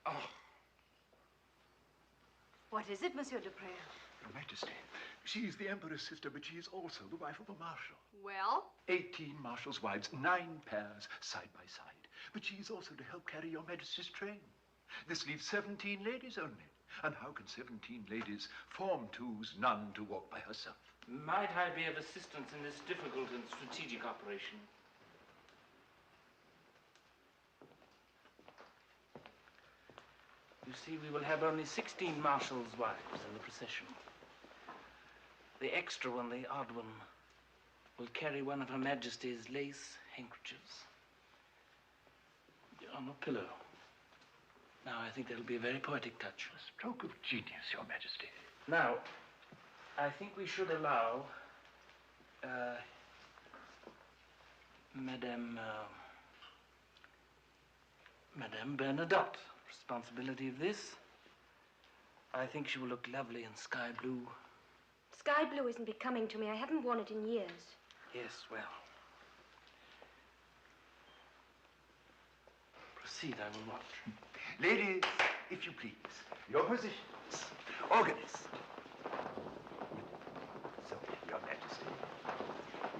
Oh. What is it, Monsieur Dupré? Your Majesty, she is the Emperor's sister, but she is also the wife of a marshal. Well? 18 marshals' wives, 9 pairs, side by side. But she is also to help carry Your Majesty's train. This leaves 17 ladies only. And how can 17 ladies form twos, none to walk by herself? Might I be of assistance in this difficult and strategic operation? You see, we will have only 16 marshals' wives in the procession. The extra one, the odd one, will carry one of Her Majesty's lace handkerchiefs on a pillow. Now, I think that'll be a very poetic touch. A stroke of genius, Your Majesty. Now, I think we should allow Madame Bernadotte responsibility of this. I think she will look lovely in sky blue. Sky blue isn't becoming to me. I haven't worn it in years. Yes, well. Proceed, I will watch. Ladies, if you please, your positions. Organist. So, Your Majesty,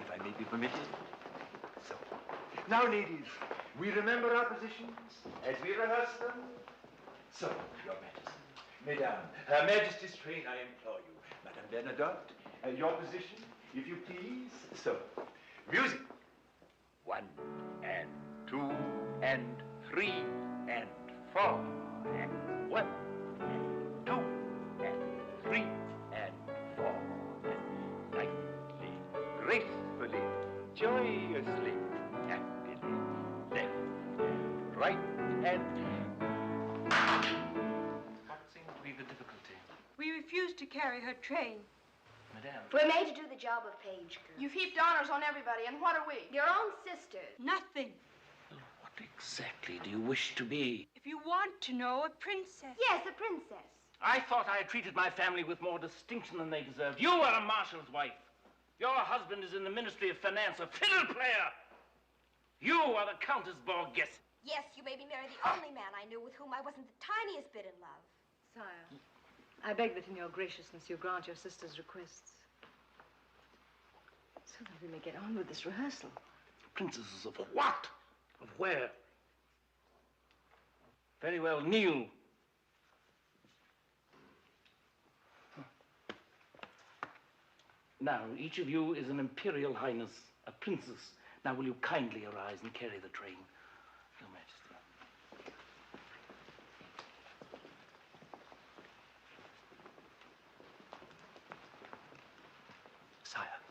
if I may be permitted. So. Now, ladies, we remember our positions as we rehearse them. So, Your Majesty. Mesdames, Her Majesty's train, I implore you. Madame Bernadotte, your position, if you please. So, music. 1 and 2 and 3 and 4 and 1 and 2 and 3 and 4 and lightly, gracefully, joyously, happily, left and right and... What seems to be the difficulty? We refuse to carry her train. Madame. We're made to do the job of page girl. You've heaped honors on everybody, and what are we? Your own sisters. Nothing. What exactly do you wish to be? If you want to know, a princess. Yes, a princess. I thought I had treated my family with more distinction than they deserved. You are a marshal's wife. Your husband is in the Ministry of Finance, a fiddle player. You are the Countess Borghese. Yes, you made me marry the only man I knew with whom I wasn't the tiniest bit in love. Sire, I beg that in your graciousness you grant your sister's requests. So that we may get on with this rehearsal. Princesses of what? Of where? Very well, kneel. Now, each of you is an Imperial Highness, a princess. Now, will you kindly arise and carry the train? Your Majesty. Sire,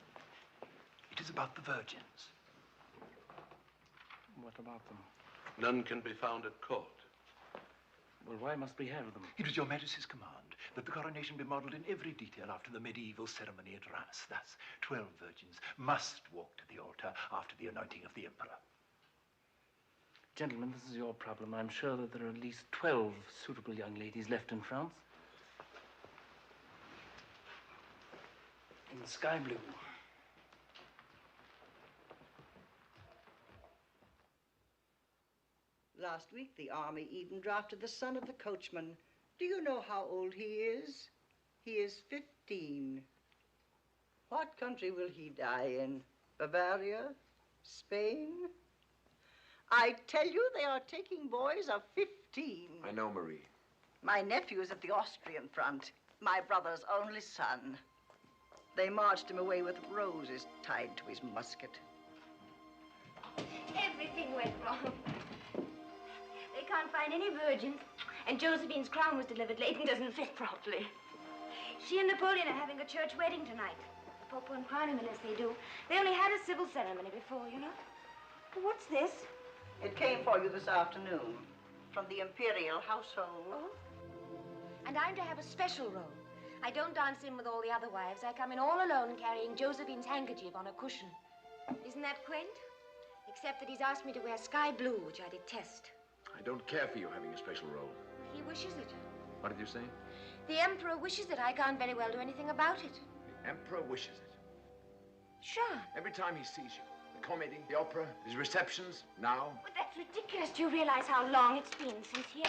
it is about the virgins. What about them? None can be found at court. Well, why must we have them? It was your Majesty's command that the coronation be modeled in every detail after the medieval ceremony at Reims. Thus, 12 virgins must walk to the altar after the anointing of the emperor. Gentlemen, this is your problem. I'm sure that there are at least 12 suitable young ladies left in France. In sky blue. Last week, the army even drafted the son of the coachman. Do you know how old he is? He is 15. What country will he die in? Bavaria? Spain? I tell you, they are taking boys of 15. I know, Marie. My nephew is at the Austrian front, my brother's only son. They marched him away with roses tied to his musket. Everything went wrong. They can't find any virgins, and Josephine's crown was delivered late and doesn't fit properly. She and Napoleon are having a church wedding tonight. The Pope won't crown him unless they do. They only had a civil ceremony before, you know. What's this? It came for you this afternoon from the imperial household. Oh? And I'm to have a special role. I don't dance in with all the other wives. I come in all alone carrying Josephine's handkerchief on a cushion. Isn't that quaint? Except that he's asked me to wear sky blue, which I detest. I don't care for you having a special role. He wishes it. What did you say? The Emperor wishes it. I can't very well do anything about it. The Emperor wishes it. Sure. Every time he sees you. The comedy, the opera, his receptions, now. But that's ridiculous. Do you realize how long it's been since he...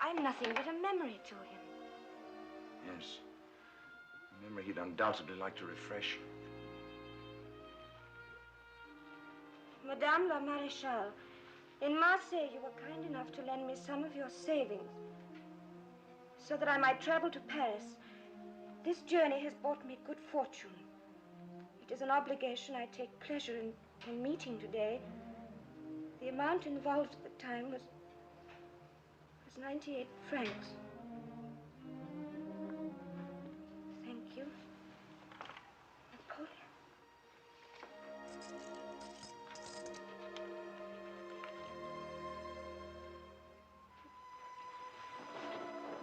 I'm nothing but a memory to him. Yes. A memory he'd undoubtedly like to refresh. Madame la Maréchale, in Marseille, you were kind enough to lend me some of your savings so that I might travel to Paris. This journey has brought me good fortune. It is an obligation I take pleasure in meeting today. The amount involved at the time was 98 francs. Thank you. Napoleon.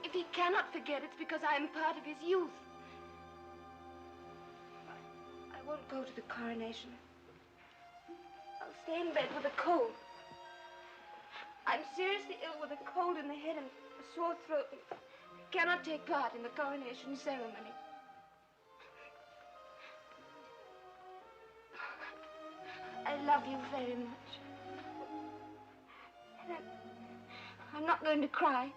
If he cannot forget, it's because I am part of his youth. I won't go to the coronation. I'll stay in bed with a cold. I'm seriously ill with a cold in the head and a sore throat. I cannot take part in the coronation ceremony. I love you very much. And I'm not going to cry.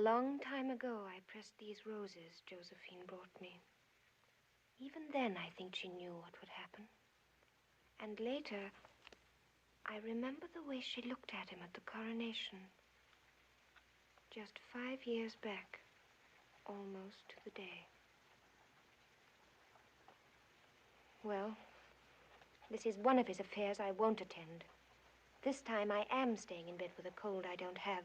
long time ago, I pressed these roses Josephine brought me. Even then, I think she knew what would happen. And later, I remember the way she looked at him at the coronation. Just 5 years back, almost to the day. Well, this is one of his affairs I won't attend. This time I am staying in bed with a cold I don't have.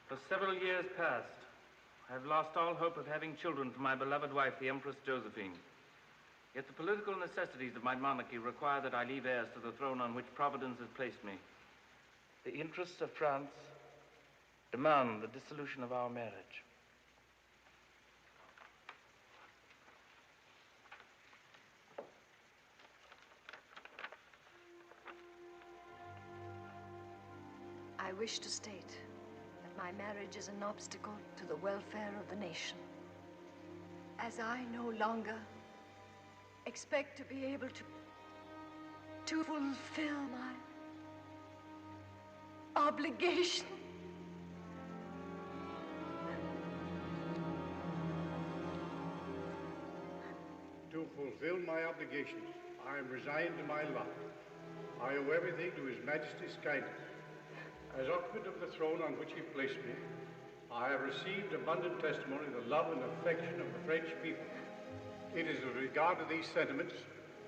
For several years past, I have lost all hope of having children from my beloved wife, the Empress Josephine. Yet the political necessities of my monarchy require that I leave heirs to the throne on which Providence has placed me. The interests of France demand the dissolution of our marriage. I wish to state that my marriage is an obstacle to the welfare of the nation. As I no longer expect to be able to fulfill my obligation. To fulfill my obligations, I am resigned to my lot. I owe everything to His Majesty's kindness. As occupant of the throne on which he placed me, I have received abundant testimony of the love and affection of the French people. It is with regard to these sentiments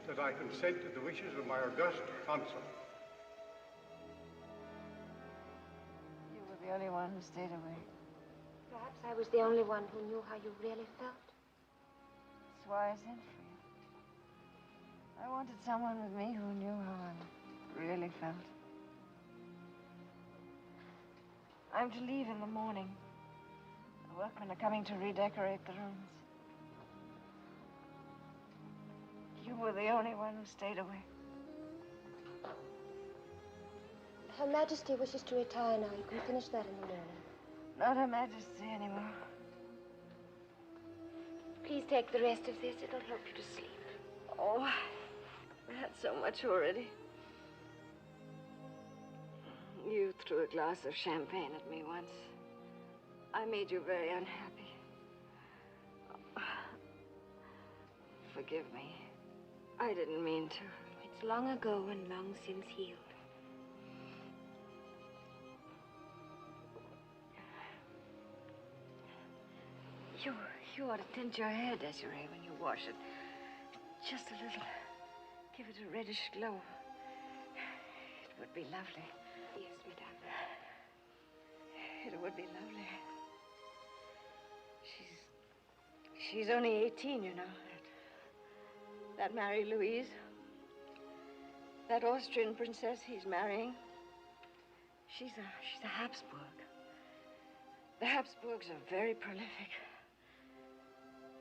that I consent to the wishes of my august consul. You were the only one who stayed away. Perhaps I was the only one who knew how you really felt. That's why I sent for you. I wanted someone with me who knew how I really felt. I'm to leave in the morning. The workmen are coming to redecorate the rooms. You were the only one who stayed away. Her Majesty wishes to retire now. You can finish that in the morning. Not Her Majesty anymore. Please take the rest of this. It'll help you to sleep. Oh, I've had so much already. You threw a glass of champagne at me once. I made you very unhappy. Forgive me. I didn't mean to. It's long ago and long since healed. You ought to tint your hair, Desiree, when you wash it. Just a little. Give it a reddish glow. It would be lovely. Yes, madame. It would be lovely. She's only 18, you know. That Mary Louise. That Austrian princess he's marrying. She's a Habsburg. The Habsburgs are very prolific.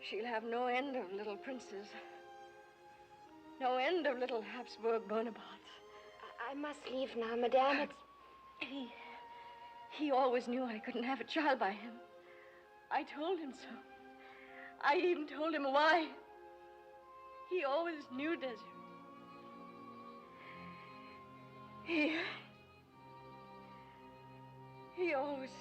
She'll have no end of little princes. No end of little Habsburg Bonapartes. I must leave now, madame. He always knew I couldn't have a child by him. I told him so. I even told him why. He always knew, Desiree. He always knew.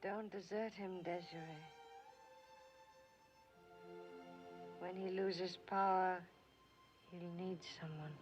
Don't desert him, Desiree. When he loses power, he'll need someone.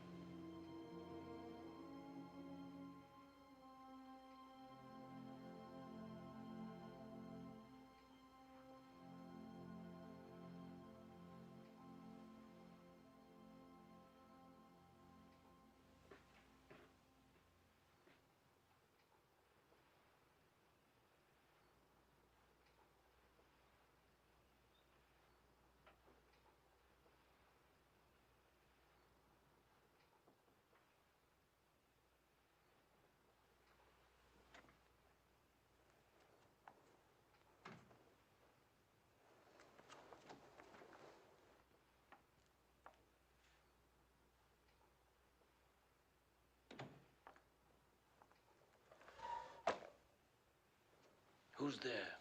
Who's there?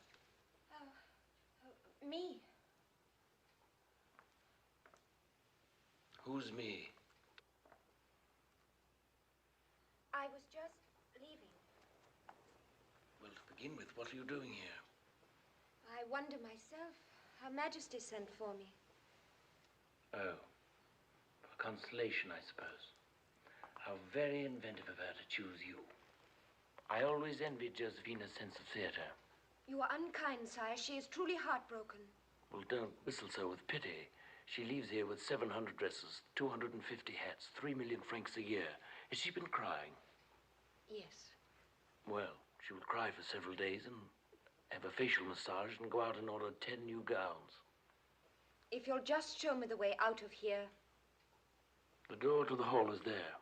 Me. Who's me? I was just leaving. Well, to begin with, what are you doing here? I wonder myself. Her Majesty sent for me. Oh. For consolation, I suppose. How very inventive of her to choose you. I always envied Josephina's sense of theater. You are unkind, sire. She is truly heartbroken. Well, don't whistle so with pity. She leaves here with 700 dresses, 250 hats, 3 million francs a year. Has she been crying? Yes. Well, she will cry for several days and have a facial massage and go out and order 10 new gowns. If you'll just show me the way out of here. The door to the hall is there.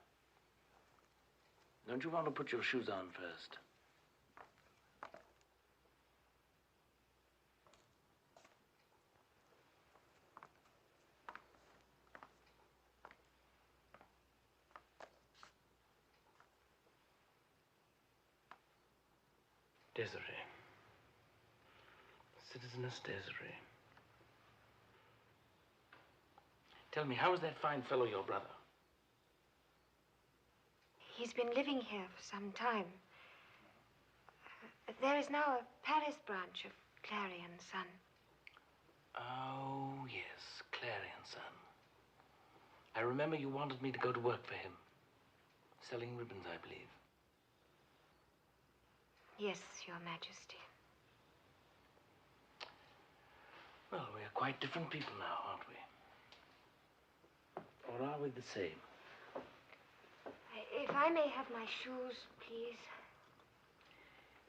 Don't you want to put your shoes on first? Desiree. Citizeness Desiree. Tell me, how is that fine fellow your brother? He's been living here for some time. There is now a Paris branch of Clarion Son. Oh, yes, Clarion Son. I remember you wanted me to go to work for him. Selling ribbons, I believe. Yes, Your Majesty. Well, we are quite different people now, aren't we? Or are we the same? If I may have my shoes, please.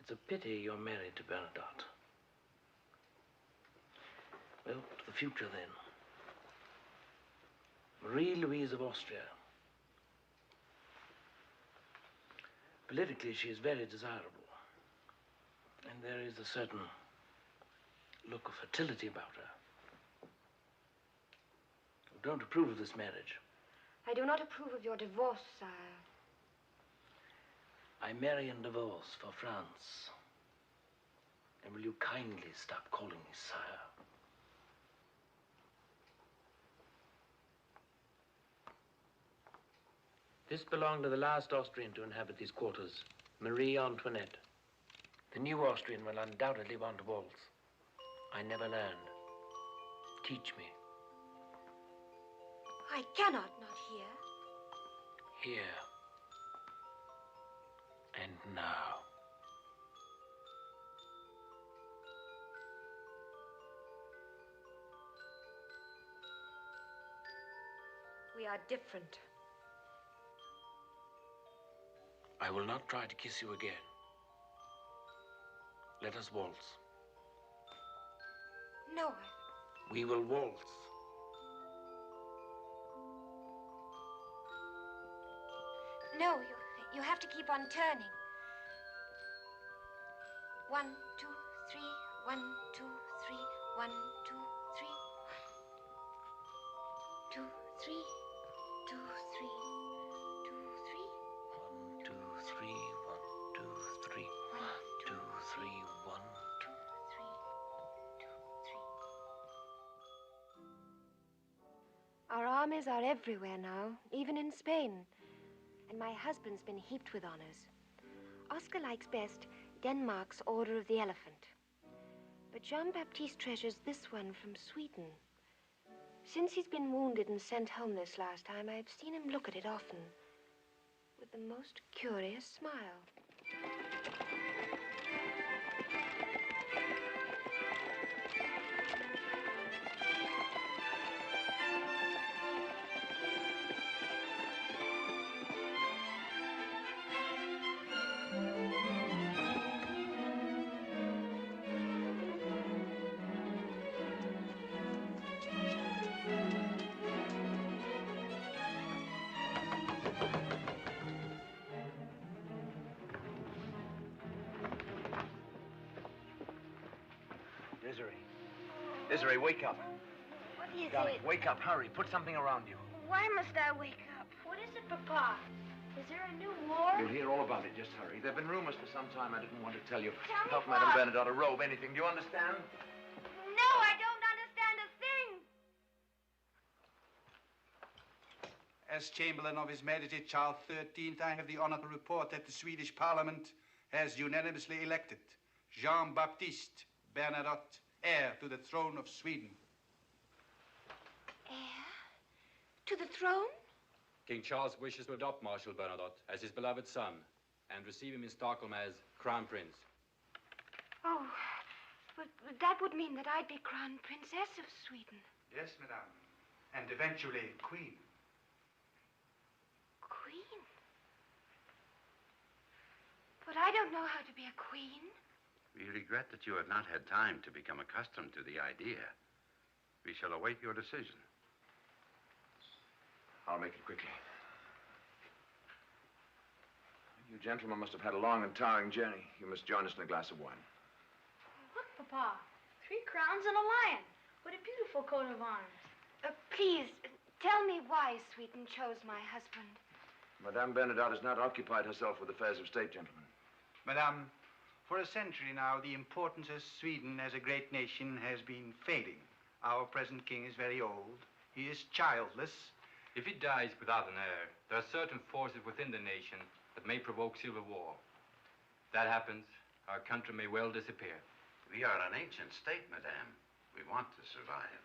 It's a pity you're married to Bernadotte. Well, to the future, then. Marie-Louise of Austria. Politically, she is very desirable. And there is a certain look of fertility about her. You don't approve of this marriage. I do not approve of your divorce, sire. I marry and divorce for France. And will you kindly stop calling me sire? This belonged to the last Austrian to inhabit these quarters, Marie Antoinette. The new Austrian will undoubtedly want to waltz. I never learned. Teach me. I cannot not hear. Here. And now. We are different. I will not try to kiss you again. Let us waltz. No. We will waltz. No, you have to keep on turning. 1, 2, 3, 1, 2, 3, 1, 2, 3. 2, 3, 2, 3, 2, 3. 1, 2, 3, 1, 2, 3. 1, 2, 3, 1, 2, 3. Our armies are everywhere now, even in Spain. And my husband's been heaped with honors. Oscar likes best Denmark's Order of the Elephant. But Jean-Baptiste treasures this one from Sweden. Since he's been wounded and sent home this last time, I've seen him look at it often with the most curious smile. Desiree, wake up. What is Darling, it? wake up. Hurry. Put something around you. Why must I wake up? What is it, Papa? Is there a new war? You'll hear all about it. Just hurry. There have been rumors for some time. I didn't want to tell you. Tell me Help what? Madame Bernadotte a robe, anything. Do you understand? No, I don't understand a thing. As Chamberlain of His Majesty Charles XIII, I have the honor to report that the Swedish Parliament has unanimously elected Jean-Baptiste Bernadotte heir to the throne of Sweden. Heir? To the throne? King Charles wishes to adopt Marshal Bernadotte as his beloved son and receive him in Stockholm as Crown Prince. Oh, but that would mean that I'd be Crown Princess of Sweden. Yes, madame. And eventually, Queen. Queen? But I don't know how to be a queen. We regret that you have not had time to become accustomed to the idea. We shall await your decision. I'll make it quickly. You gentlemen must have had a long and tiring journey. You must join us in a glass of wine. Look, Papa. 3 crowns and a lion. What a beautiful coat of arms. Please, tell me why Sweden chose my husband. Madame Bernadotte has not occupied herself with affairs of state, gentlemen. Madame, for a century now, the importance of Sweden as a great nation has been fading. Our present king is very old. He is childless. If he dies without an heir, there are certain forces within the nation that may provoke civil war. If that happens, our country may well disappear. We are an ancient state, madame. We want to survive.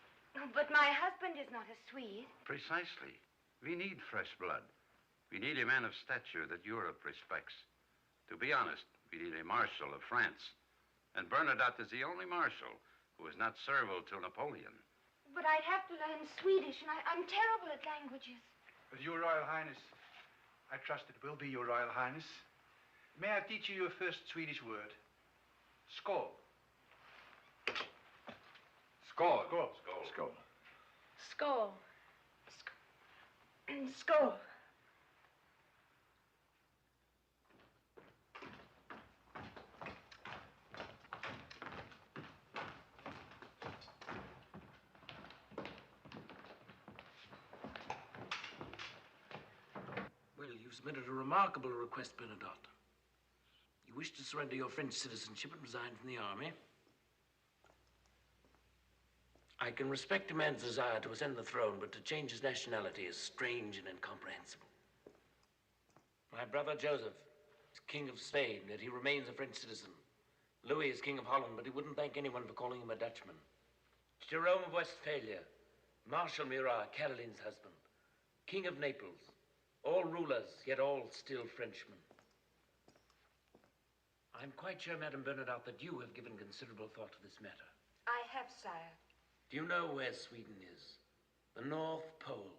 But my husband is not a Swede. Precisely. We need fresh blood. We need a man of stature that Europe respects. To be honest, we need a Marshal of France. And Bernadotte is the only Marshal who is not servile to Napoleon. But I'd have to learn Swedish, and I'm terrible at languages. But Your Royal Highness, I trust it will be Your Royal Highness. May I teach you your first Swedish word? Skål. Skål. Skål. Skål. Skål. Skål. Well, you've submitted a remarkable request, Bernadotte. You wish to surrender your French citizenship and resign from the army. I can respect a man's desire to ascend the throne, but to change his nationality is strange and incomprehensible. My brother Joseph is King of Spain, yet he remains a French citizen. Louis is King of Holland, but he wouldn't thank anyone for calling him a Dutchman. Jerome of Westphalia, Marshal Murat, Caroline's husband, King of Naples, all rulers, yet all still Frenchmen. I'm quite sure, Madame Bernadotte, that you have given considerable thought to this matter. I have, sire. Do you know where Sweden is? The North Pole.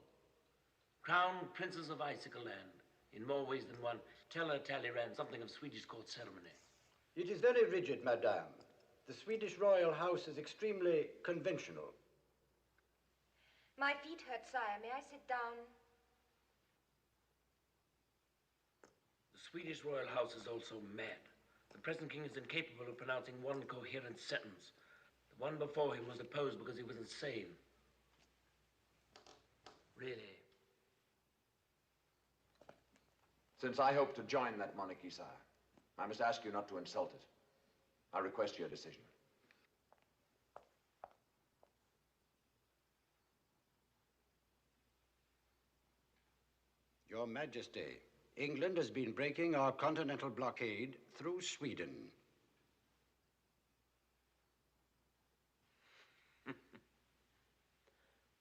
Crown Princes of Icicle Land, in more ways than one. Tell her Talleyrand something of Swedish court ceremony. It is very rigid, madame. The Swedish royal house is extremely conventional. My feet hurt, sire. May I sit down? The Swedish royal house is also mad. The present king is incapable of pronouncing one coherent sentence. The one before him was deposed because he was insane. Really. Since I hope to join that monarchy, sire, I must ask you not to insult it. I request your decision. Your Majesty, England has been breaking our continental blockade through Sweden.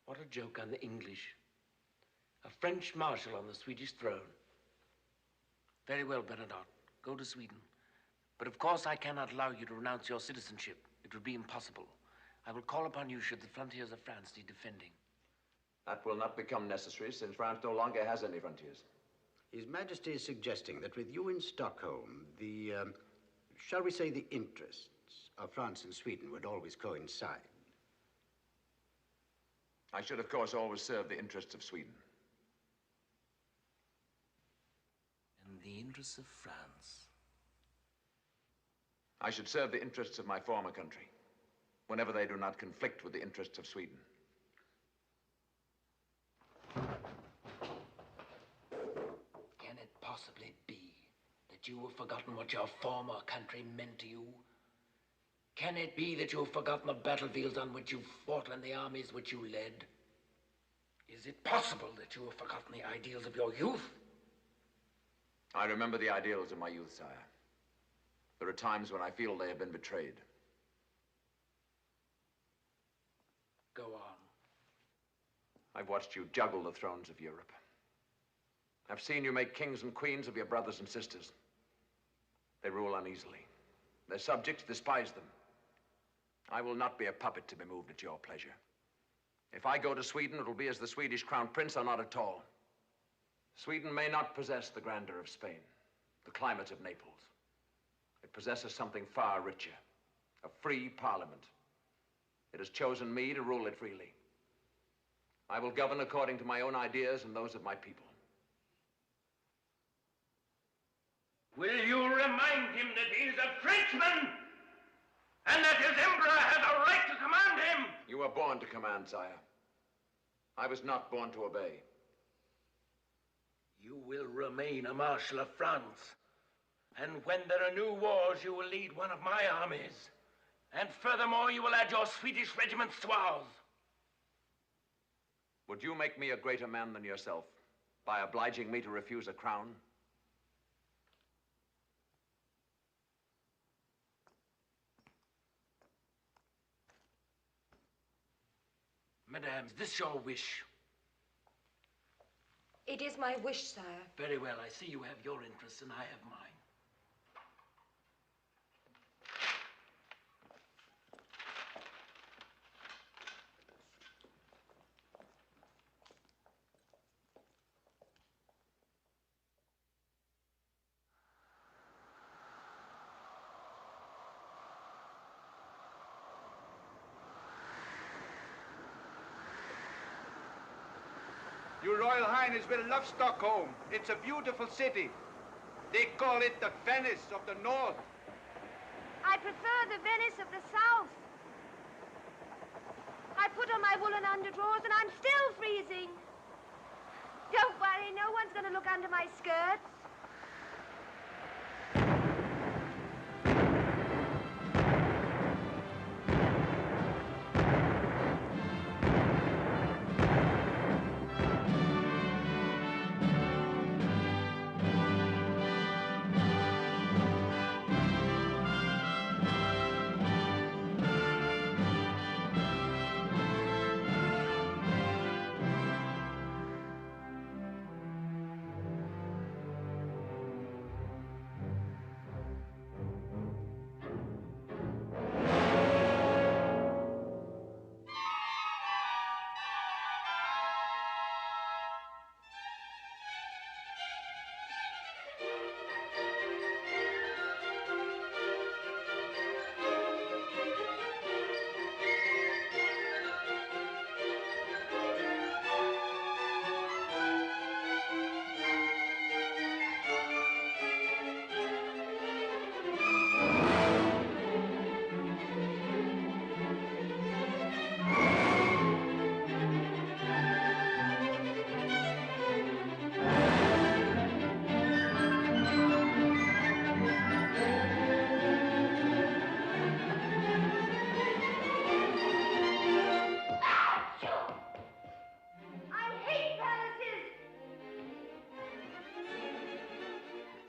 What a joke on the English. A French marshal on the Swedish throne. Very well, Bernadotte. Go to Sweden. But of course I cannot allow you to renounce your citizenship. It would be impossible. I will call upon you should the frontiers of France need defending. That will not become necessary since France no longer has any frontiers. His Majesty is suggesting that with you in Stockholm, shall we say the interests of France and Sweden would always coincide. I should, of course, always serve the interests of Sweden. And the interests of France. I should serve the interests of my former country, whenever they do not conflict with the interests of Sweden. Can it possibly possibly be that you have forgotten what your former country meant to you? Can it be that you have forgotten the battlefields on which you fought and the armies which you led? Is it possible that you have forgotten the ideals of your youth? I remember the ideals of my youth, sire. There are times when I feel they have been betrayed. Go on. I've watched you juggle the thrones of Europe. I've seen you make kings and queens of your brothers and sisters. They rule uneasily. Their subjects despise them. I will not be a puppet to be moved at your pleasure. If I go to Sweden, it will be as the Swedish crown prince or not at all. Sweden may not possess the grandeur of Spain, the climate of Naples. It possesses something far richer, a free parliament. It has chosen me to rule it freely. I will govern according to my own ideas and those of my people. Will you remind him that he is a Frenchman and that his emperor has a right to command him? You were born to command, sire. I was not born to obey. You will remain a Marshal of France. And when there are new wars, you will lead one of my armies. And furthermore, you will add your Swedish regiments to ours. Would you make me a greater man than yourself by obliging me to refuse a crown? Madame, is this your wish? It is my wish, sire. Very well. I see you have your interests and I have mine. Your Royal Highness will love Stockholm. It's a beautiful city. They call it the Venice of the North. I prefer the Venice of the South. I put on my woolen underdrawers and I'm still freezing. Don't worry, no one's going to look under my skirts.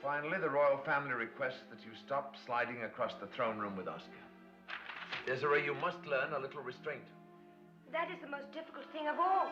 Finally, the royal family requests that you stop sliding across the throne room with Oscar. Desiree, you must learn a little restraint. That is the most difficult thing of all.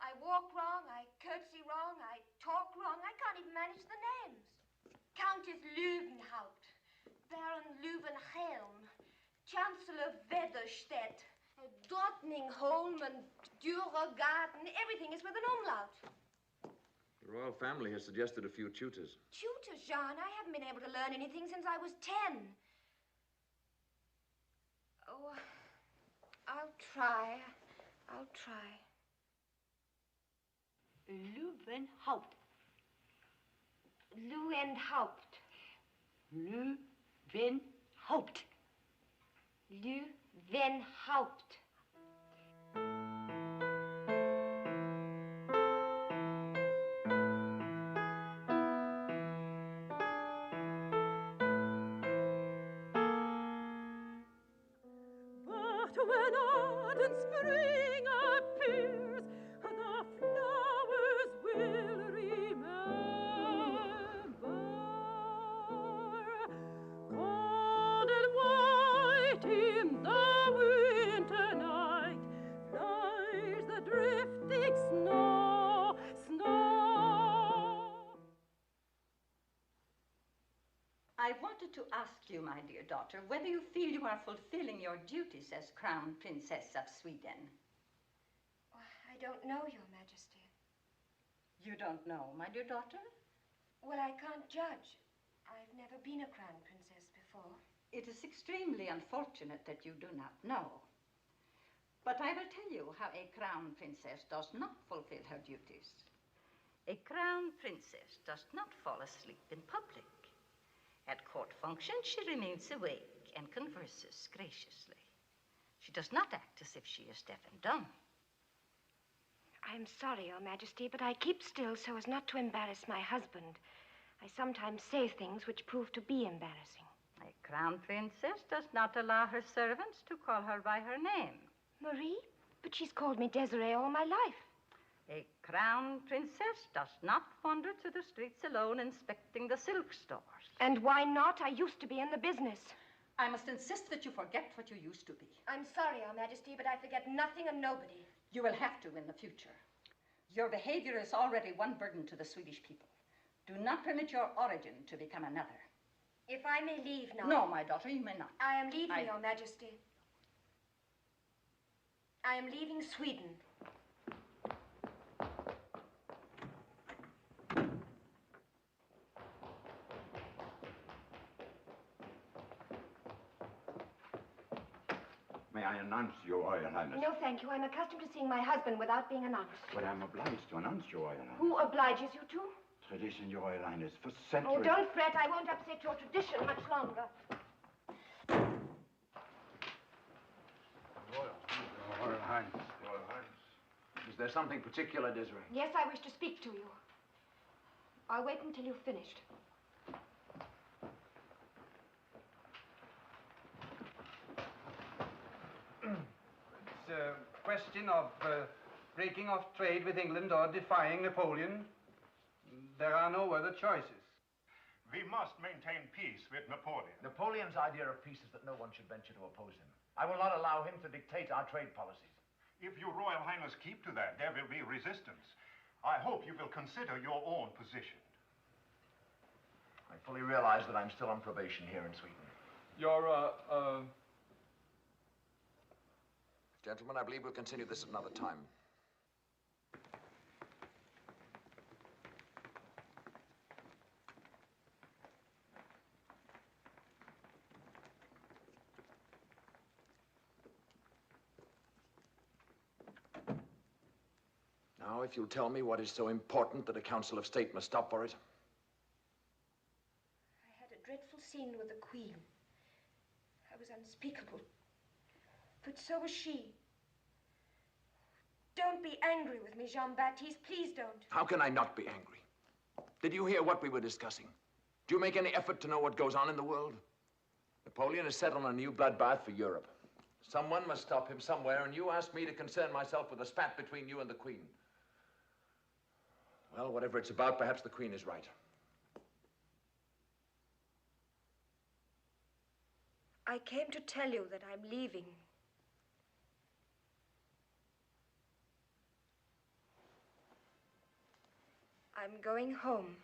I walk wrong, I curtsy wrong, I talk wrong. I can't even manage the names. Countess Löwenhaupt, Baron Löwenhelm, Chancellor Wetherstedt, Drottningholm and Dürergarten. Everything is with an umlaut. The royal family has suggested a few tutors. Tutors, Jean? I haven't been able to learn anything since I was 10. Oh, I'll try. I'll try. Löwenhaupt. Löwenhaupt. Löwenhaupt. Löwenhaupt. But when autumn spring appears, the flowers will remember. Cold and white in the winter night lies the drifting snow, snow. I wanted to ask you, my dear daughter, whether you feel you are fulfilling your duties as Crown Princess of Sweden. I don't know, Your Majesty. You don't know, my dear daughter? Well, I can't judge. I've never been a crown princess before. It is extremely unfortunate that you do not know. But I will tell you how a crown princess does not fulfill her duties. A crown princess does not fall asleep in public. At court functions, she remains awake and converses graciously. She does not act as if she is deaf and dumb. I'm sorry, Your Majesty, but I keep still so as not to embarrass my husband. I sometimes say things which prove to be embarrassing. A crown princess does not allow her servants to call her by her name. Marie? But she's called me Desiree all my life. A crown princess does not wander through the streets alone inspecting the silk stores. And why not? I used to be in the business. I must insist that you forget what you used to be. I'm sorry, Your Majesty, but I forget nothing and nobody. You will have to in the future. Your behavior is already one burden to the Swedish people. Do not permit your origin to become another. If I may leave now. No, my daughter, you may not. I am leaving, Your Majesty. I am leaving Sweden. May I announce Your Royal Highness? No, thank you. I'm accustomed to seeing my husband without being announced. But I'm obliged to announce Your Royal Highness. Who obliges you to? Tradition, Your Royal Highness, for centuries. Oh, don't fret. I won't upset your tradition much longer. Royal Highness. Royal Highness. Is there something particular, Desiree? Yes, I wish to speak to you. I'll wait until you've finished. It's a question of breaking off trade with England or defying Napoleon. There are no other choices. We must maintain peace with Napoleon. Napoleon's idea of peace is that no one should venture to oppose him. I will not allow him to dictate our trade policies. If your Royal Highness keep to that, there will be resistance. I hope you will consider your own position. I fully realize that I'm still on probation here in Sweden. Gentlemen, I believe we'll continue this at another time. Now, if you'll tell me what is so important that a Council of State must stop for it. I had a dreadful scene with the Queen. I was unspeakable. But so was she. Don't be angry with me, Jean-Baptiste. Please don't. How can I not be angry? Did you hear what we were discussing? Do you make any effort to know what goes on in the world? Napoleon is set on a new bloodbath for Europe. Someone must stop him somewhere, and you asked me to concern myself with a spat between you and the Queen. Well, whatever it's about, perhaps the Queen is right. I came to tell you that I'm leaving. I'm going home.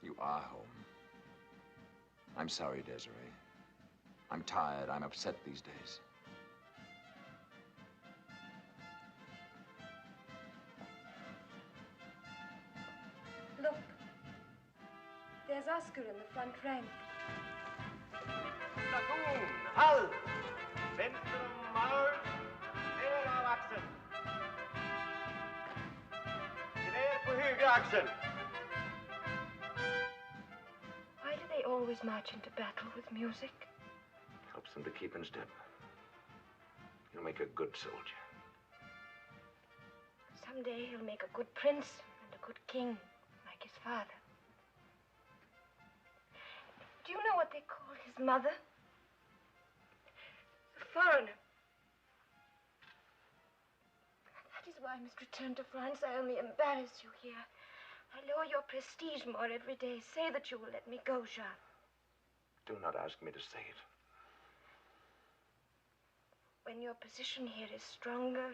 You are home. I'm sorry, Desiree. I'm tired. I'm upset these days. Oscar in the front rank. Station, halt! Ventrum Mars, högra axeln. Gevär på högra axeln. Why do they always march into battle with music? Helps them to keep in step. You'll make a good soldier. Someday he'll make a good prince and a good king, like his father. Do you know what they call his mother? The foreigner. That is why I must return to France. I only embarrass you here. I lower your prestige more every day. Say that you will let me go, Charles. Do not ask me to say it. When your position here is stronger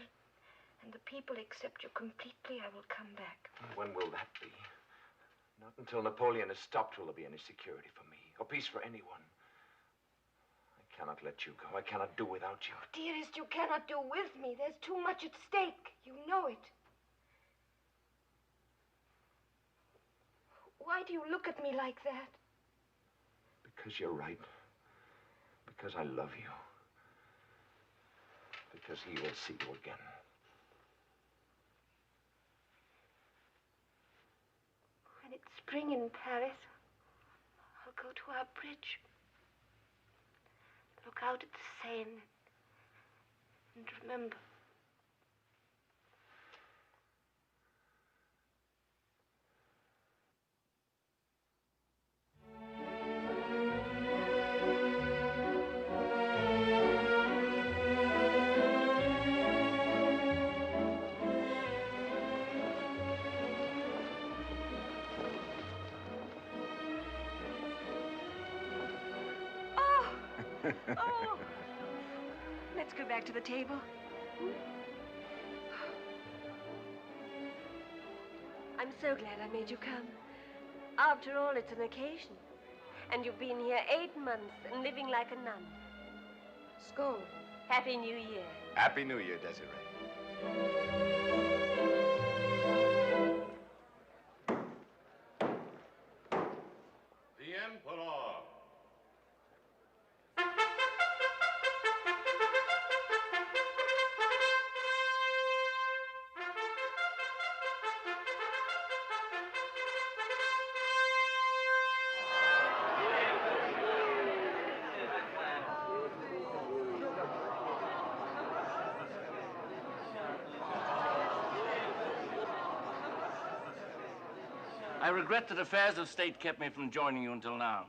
and the people accept you completely, I will come back. When will that be? Not until Napoleon is stopped will there be any security for me, or peace for anyone. I cannot let you go. I cannot do without you. Dearest, you cannot do with me. There's too much at stake. You know it. Why do you look at me like that? Because you're right. Because I love you. Because he will see you again. When it's spring in Paris, I'll go to our bridge. Look out at the Seine and remember. Oh, let's go back to the table. I'm so glad I made you come. After all, it's an occasion. And you've been here 8 months and living like a nun. Skål. Happy New Year. Happy New Year, Desiree. The Emperor. I regret that affairs of state kept me from joining you until now.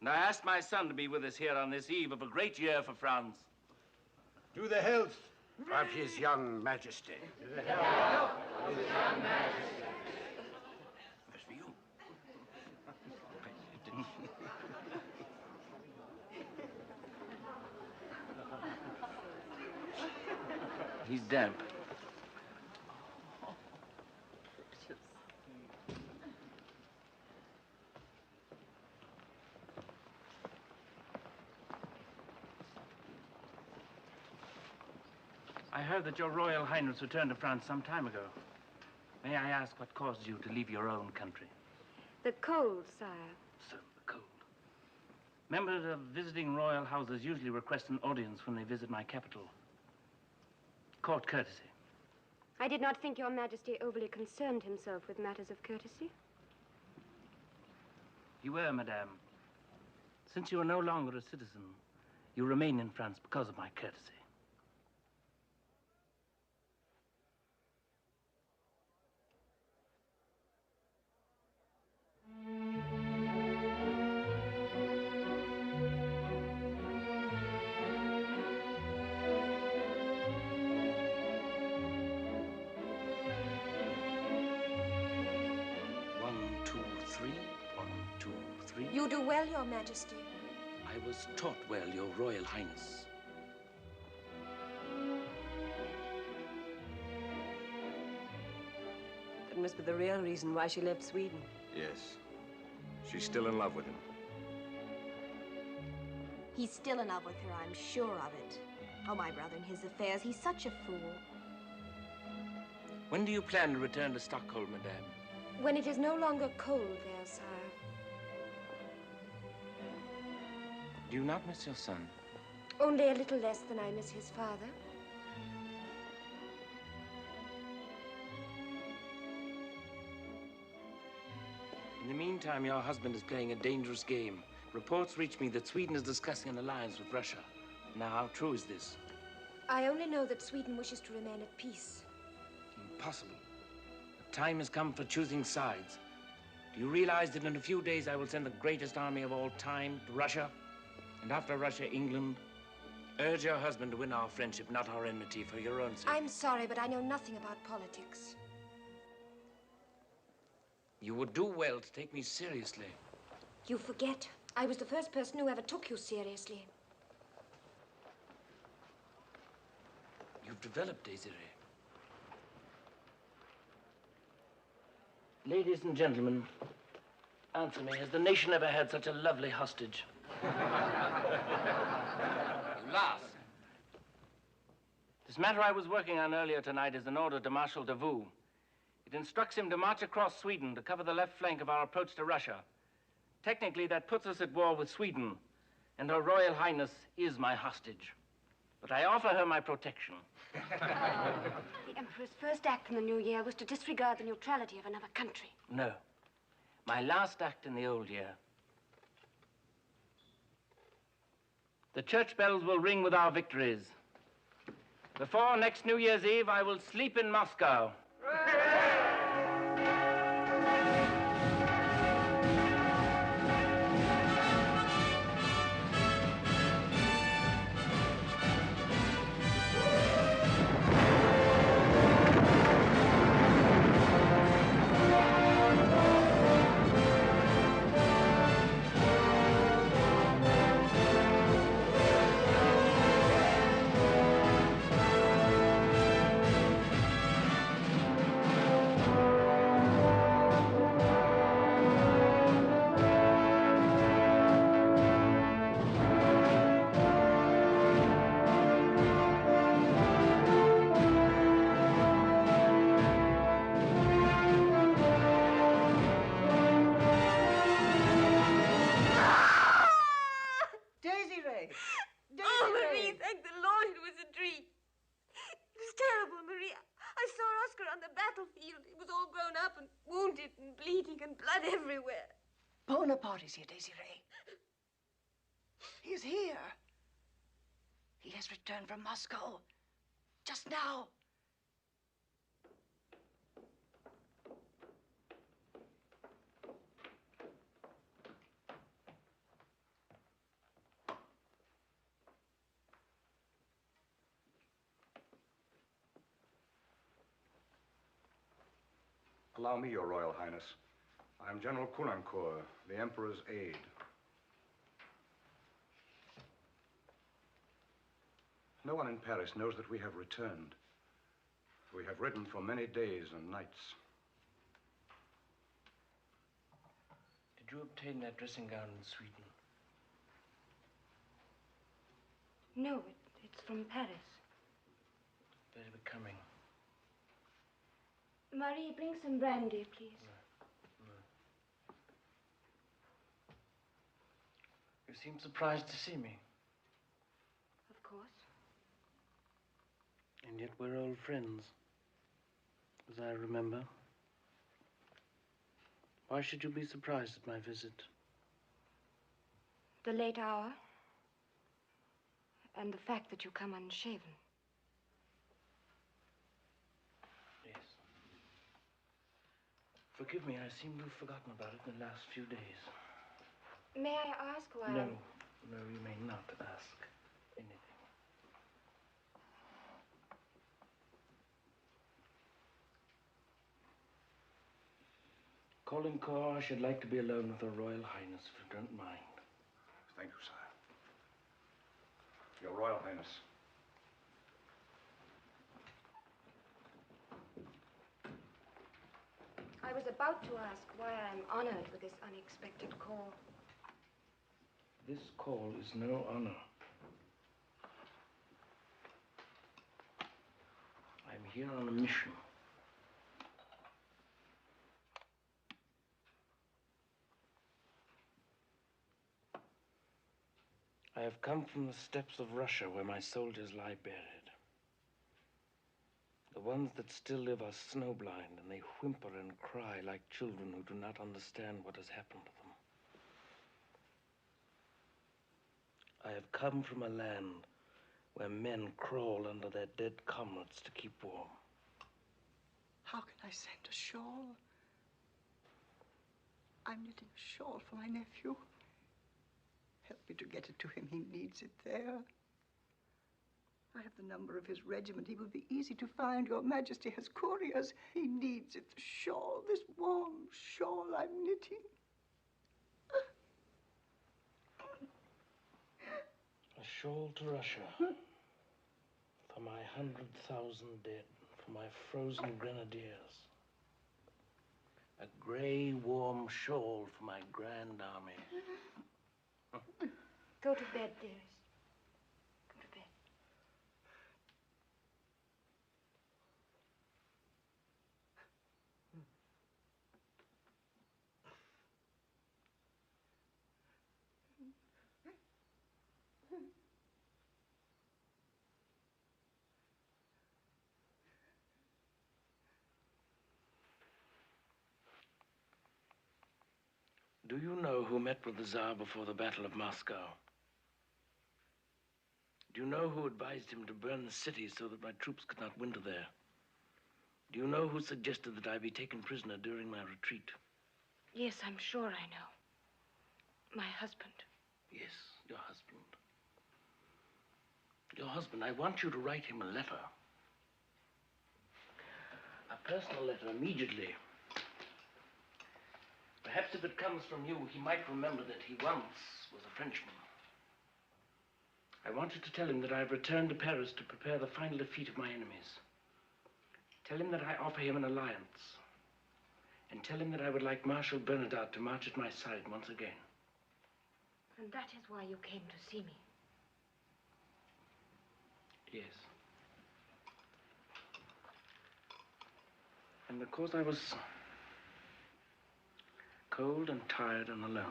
And I asked my son to be with us here on this eve of a great year for France. To the health of His Young Majesty. To the health of His Young Majesty. That's for you. He's damp. I heard that your Royal Highness returned to France some time ago. May I ask what caused you to leave your own country? The cold, sire. So, the cold. Members of visiting royal houses usually request an audience when they visit my capital. Court courtesy. I did not think your Majesty overly concerned himself with matters of courtesy. You were, madame. Since you are no longer a citizen, you remain in France because of my courtesy. You do well, Your Majesty. I was taught well, Your Royal Highness. That must be the real reason why she left Sweden. Yes. She's still in love with him. He's still in love with her, I'm sure of it. Oh, my brother and his affairs, he's such a fool. When do you plan to return to Stockholm, madame? When it is no longer cold there, sire. Do you not miss your son? Only a little less than I miss his father. In the meantime, your husband is playing a dangerous game. Reports reach me that Sweden is discussing an alliance with Russia. Now, how true is this? I only know that Sweden wishes to remain at peace. Impossible. The time has come for choosing sides. Do you realize that in a few days I will send the greatest army of all time to Russia? And after Russia, England? Urge your husband to win our friendship, not our enmity, for your own sake. I'm sorry, but I know nothing about politics. You would do well to take me seriously. You forget. I was the first person who ever took you seriously. You've developed, Desiree. Ladies and gentlemen, answer me, has the nation ever had such a lovely hostage? You laugh. This matter I was working on earlier tonight is an order to Marshal Davout. It instructs him to march across Sweden to cover the left flank of our approach to Russia. Technically, that puts us at war with Sweden, and Her Royal Highness is my hostage. But I offer her my protection. The Emperor's first act in the new year was to disregard the neutrality of another country. No. My last act in the old year. The church bells will ring with our victories. Before next New Year's Eve, I will sleep in Moscow. Bonaparte is here, Desiree. He is here. He has returned from Moscow. Just now. Allow me, Your Royal Highness. I am General Caulaincourt, the Emperor's aide. No one in Paris knows that we have returned. We have ridden for many days and nights. Did you obtain that dressing gown in Sweden? No, it's from Paris. Very becoming. Marie, bring some brandy, please. You seem surprised to see me. Of course. And yet we're old friends, as I remember. Why should you be surprised at my visit? The late hour, and the fact that you come unshaven. Yes. Forgive me, I seem to have forgotten about it in the last few days. May I ask why? No, you may not ask anything. Caulaincourt, I should like to be alone with Her Royal Highness, if you don't mind. Thank you, sire. Your Royal Highness. I was about to ask why I'm honored with this unexpected call. This call is no honor. I'm here on a mission. I have come from the steppes of Russia where my soldiers lie buried. The ones that still live are snowblind, and they whimper and cry like children who do not understand what has happened to them. I have come from a land where men crawl under their dead comrades to keep warm. How can I send a shawl? I'm knitting a shawl for my nephew. Help me to get it to him. He needs it there. I have the number of his regiment. He will be easy to find. Your Majesty has couriers. He needs it. The shawl, this warm shawl I'm knitting. A shawl to Russia. For my 100,000 dead. For my frozen grenadiers. A grey, warm shawl for my grand army. Go to bed, dearest. Go to bed. Do you know who met with the Tsar before the Battle of Moscow? Do you know who advised him to burn the city so that my troops could not winter there? Do you know who suggested that I be taken prisoner during my retreat? Yes, I'm sure I know. My husband. Yes, your husband. Your husband, I want you to write him a letter. A personal letter immediately. Perhaps if it comes from you, he might remember that he once was a Frenchman. I want you to tell him that I've returned to Paris to prepare the final defeat of my enemies. Tell him that I offer him an alliance. And tell him that I would like Marshal Bernadotte to march at my side once again. And that is why you came to see me. Yes. And because I was cold and tired and alone.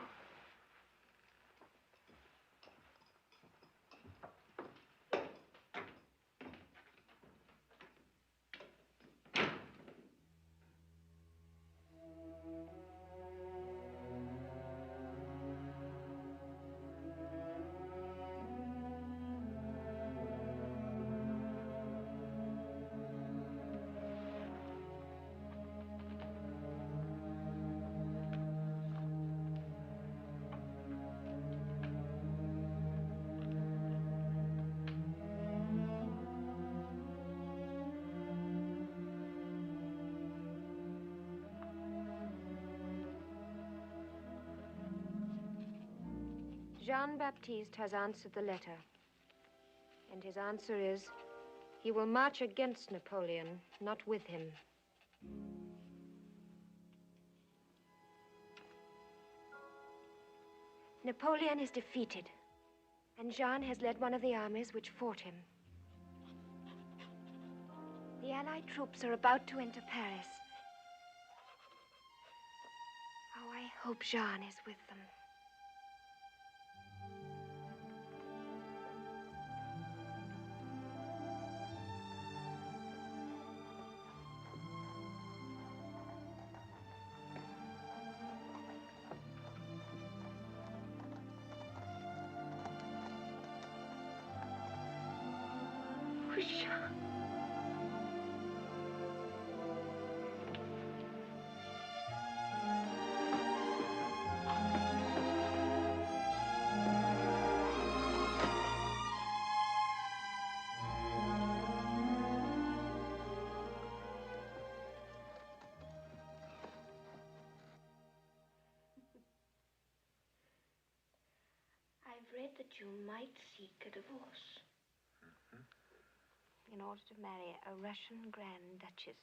Jean-Baptiste has answered the letter. And his answer is, he will march against Napoleon, not with him. Napoleon is defeated, and Jean has led one of the armies which fought him. The Allied troops are about to enter Paris. Oh, I hope Jean is with them. Jean. I've read that you might seek a divorce. In order to marry a Russian Grand Duchess.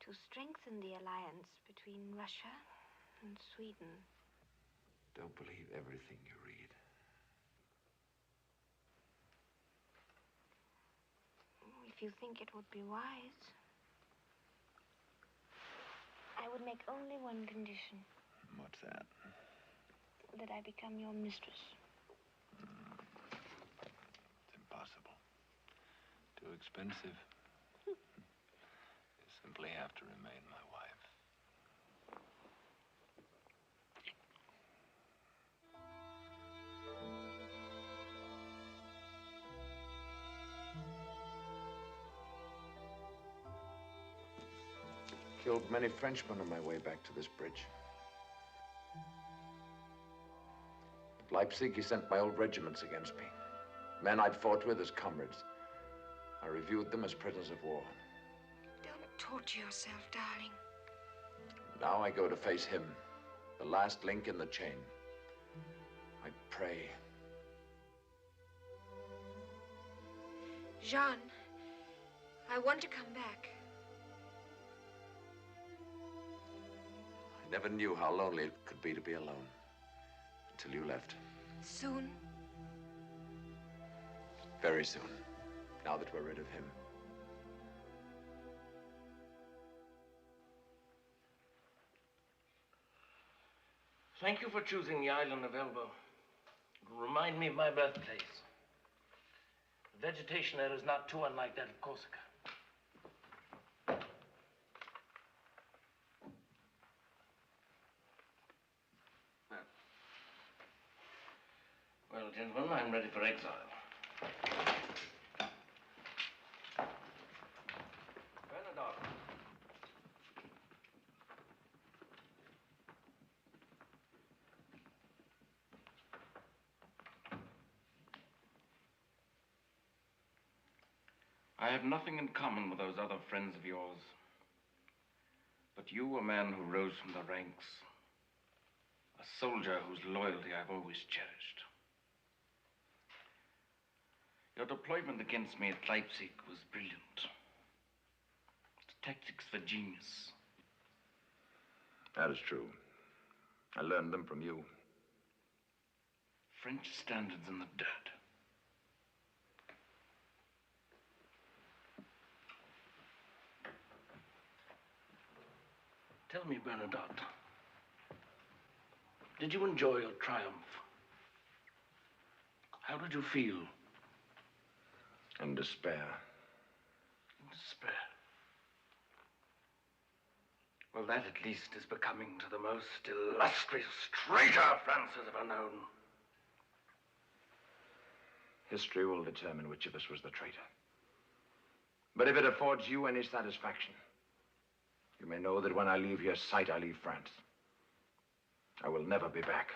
To strengthen the alliance between Russia and Sweden. Don't believe everything you read. If you think it would be wise, I would make only one condition. What's that? that I become your mistress? It's impossible. Too expensive. You simply have to remain my wife. Killed many Frenchmen on my way back to this bridge. At Leipzig, he sent my old regiments against me. Men I'd fought with as comrades. I reviewed them as prisoners of war. Don't torture yourself, darling. Now I go to face him, the last link in the chain. I pray. Jean, I want to come back. I never knew how lonely it could be to be alone. Until you left. Soon? Very soon. Now that we're rid of him. Thank you for choosing the island of Elba. It will remind me of my birthplace. The vegetation there is not too unlike that of Corsica. Well, gentlemen, I'm ready for exile. Bernadotte. I have nothing in common with those other friends of yours. But you, a man who rose from the ranks, a soldier whose loyalty I've always cherished. Your deployment against me at Leipzig was brilliant. Tactics for genius. That is true. I learned them from you. French standards in the dirt. Tell me, Bernadotte, did you enjoy your triumph? How did you feel? In despair. In despair. Well, that at least is becoming to the most illustrious traitor France has ever known. History will determine which of us was the traitor. But if it affords you any satisfaction, you may know that when I leave your sight, I leave France. I will never be back.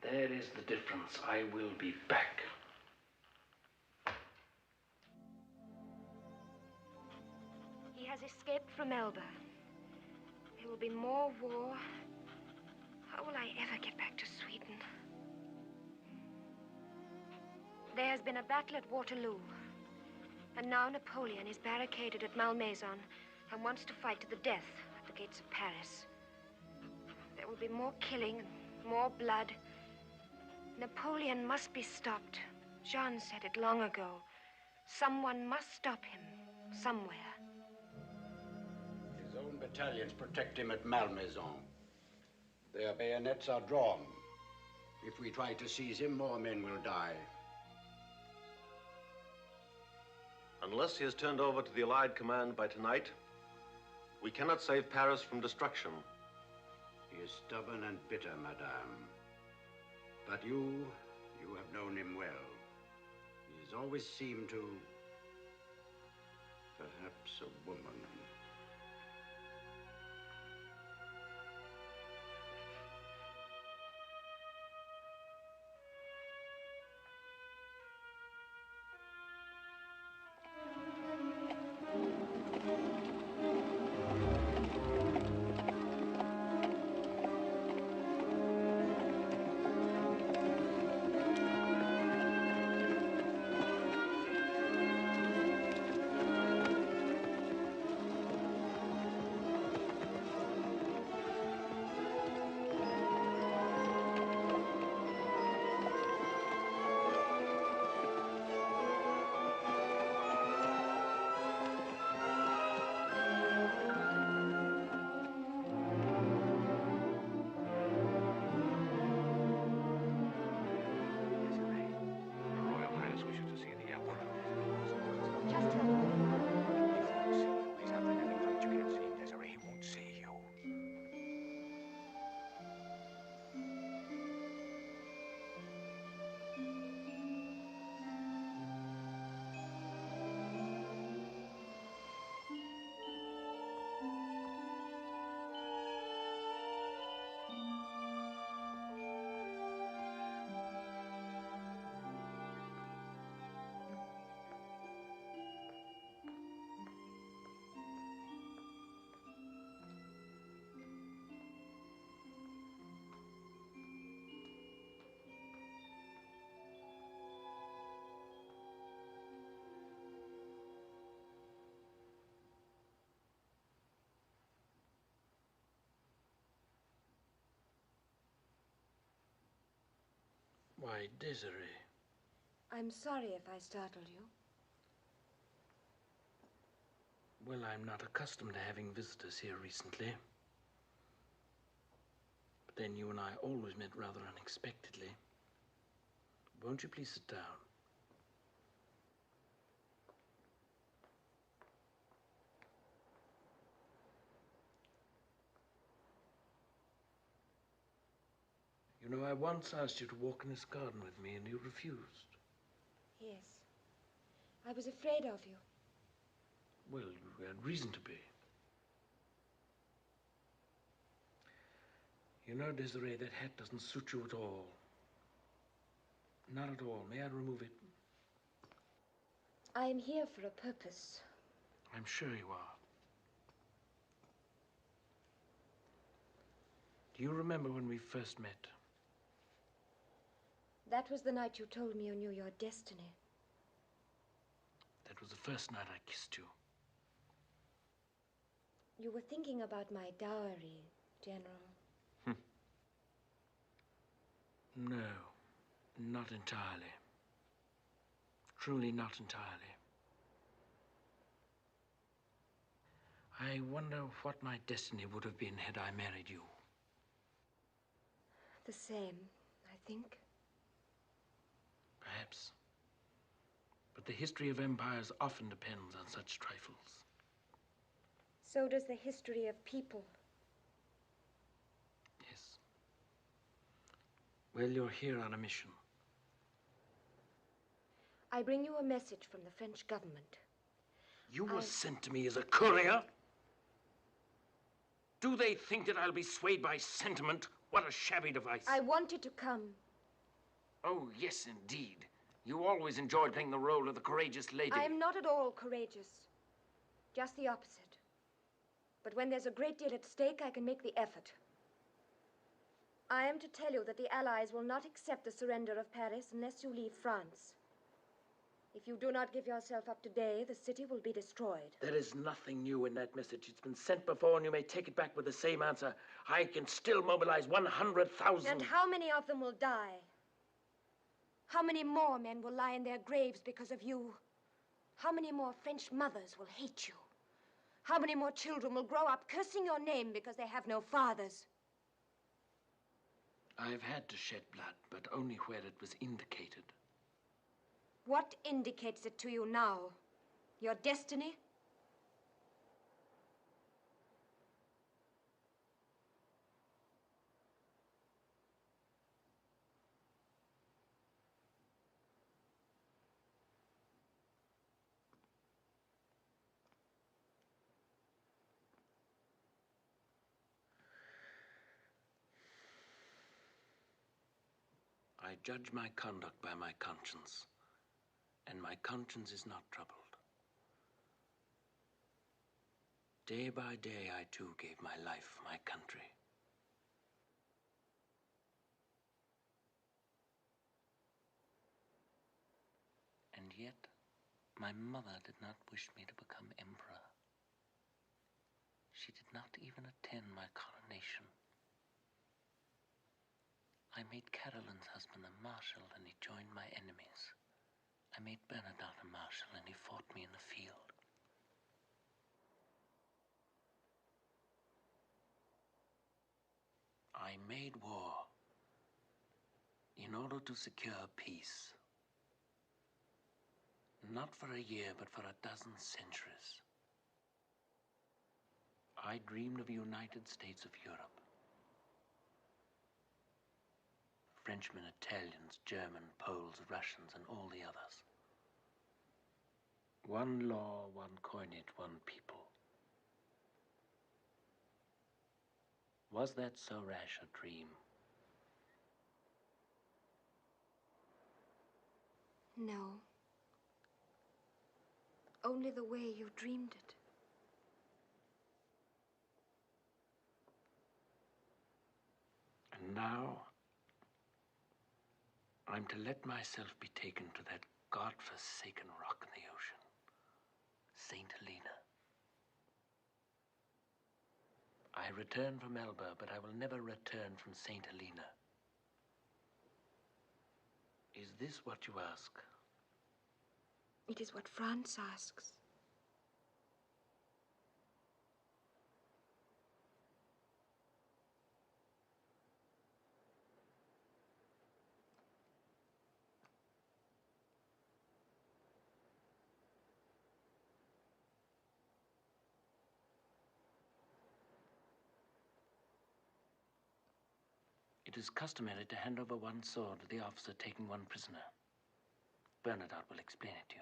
There is the difference. I will be back. He has escaped from Elba. There will be more war. How will I ever get back to Sweden? There has been a battle at Waterloo. And now Napoleon is barricaded at Malmaison and wants to fight to the death at the gates of Paris. There will be more killing and more blood. Napoleon must be stopped. Jean said it long ago. Someone must stop him, somewhere. His own battalions protect him at Malmaison. Their bayonets are drawn. If we try to seize him, more men will die. Unless he is turned over to the Allied command by tonight, we cannot save Paris from destruction. He is stubborn and bitter, madame. But you have known him well. He has always seemed to... perhaps a woman. Why, Desiree. I'm sorry if I startled you. Well, I'm not accustomed to having visitors here recently. But then you and I always met rather unexpectedly. Won't you please sit down? You know, I once asked you to walk in this garden with me, and you refused. Yes. I was afraid of you. Well, you had reason to be. You know, Desiree, that hat doesn't suit you at all. Not at all. May I remove it? I am here for a purpose. I'm sure you are. Do you remember when we first met? That was the night you told me you knew your destiny. That was the first night I kissed you. You were thinking about my dowry, General. No, not entirely. Truly not entirely. I wonder what my destiny would have been had I married you. The same, I think. Perhaps. But the history of empires often depends on such trifles. So does the history of people. Yes. Well, you're here on a mission. I bring you a message from the French government. You were sent to me as a courier? Do they think that I'll be swayed by sentiment? What a shabby device. I wanted to come. Oh, yes, indeed. You always enjoyed playing the role of the courageous lady. I am not at all courageous. Just the opposite. But when there's a great deal at stake, I can make the effort. I am to tell you that the Allies will not accept the surrender of Paris unless you leave France. If you do not give yourself up today, the city will be destroyed. There is nothing new in that message. It's been sent before, and you may take it back with the same answer. I can still mobilize 100,000. And how many of them will die? How many more men will lie in their graves because of you? How many more French mothers will hate you? How many more children will grow up cursing your name because they have no fathers? I've had to shed blood, but only where it was indicated. What indicates it to you now? Your destiny? I judge my conduct by my conscience, and my conscience is not troubled. Day by day, I too gave my life for my country. And yet, my mother did not wish me to become emperor. She did not even attend my coronation. I made Caroline's husband a marshal, and he joined my enemies. I made Bernadotte a marshal, and he fought me in the field. I made war in order to secure peace. Not for a year, but for a dozen centuries. I dreamed of a United States of Europe. Frenchmen, Italians, German, Poles, Russians, and all the others. One law, one coinage, one people. Was that so rash a dream? No. Only the way you dreamed it. And now, I'm to let myself be taken to that God-forsaken rock in the ocean, St. Helena. I return from Elba, but I will never return from St. Helena. Is this what you ask? It is what France asks. It is customary to hand over one sword to the officer taking one prisoner. Bernadotte will explain it to you.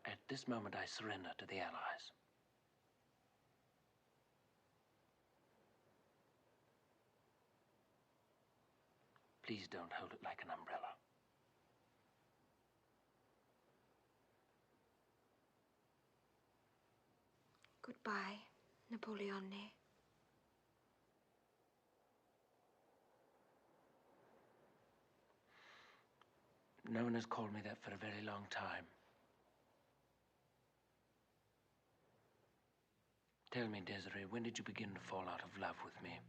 At this moment, I surrender to the Allies. Please don't hold it like an umbrella. Goodbye, Napoleone. No one has called me that for a very long time. Tell me, Desiree, when did you begin to fall out of love with me?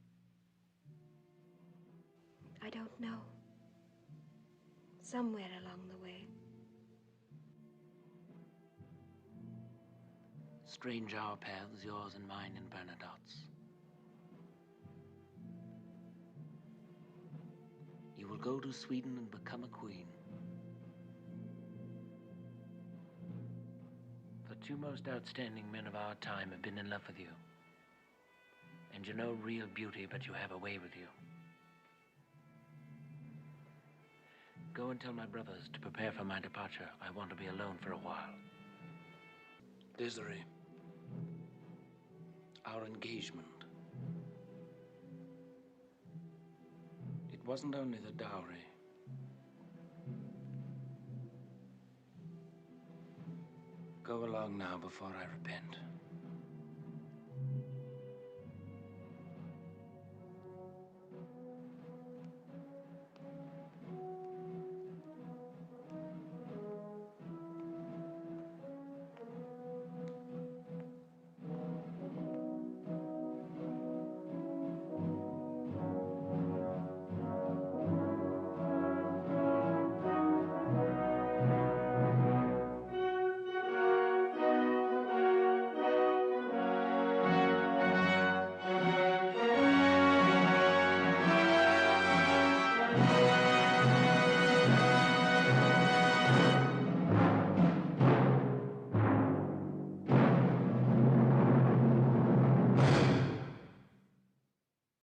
I don't know. Somewhere along the way. Strange our paths, yours and mine and Bernadotte's. You will go to Sweden and become a queen. The two most outstanding men of our time have been in love with you. And you know real beauty, but you have a way with you. Go and tell my brothers to prepare for my departure. I want to be alone for a while. Desiree, our engagement. It wasn't only the dowry. Go along now before I repent.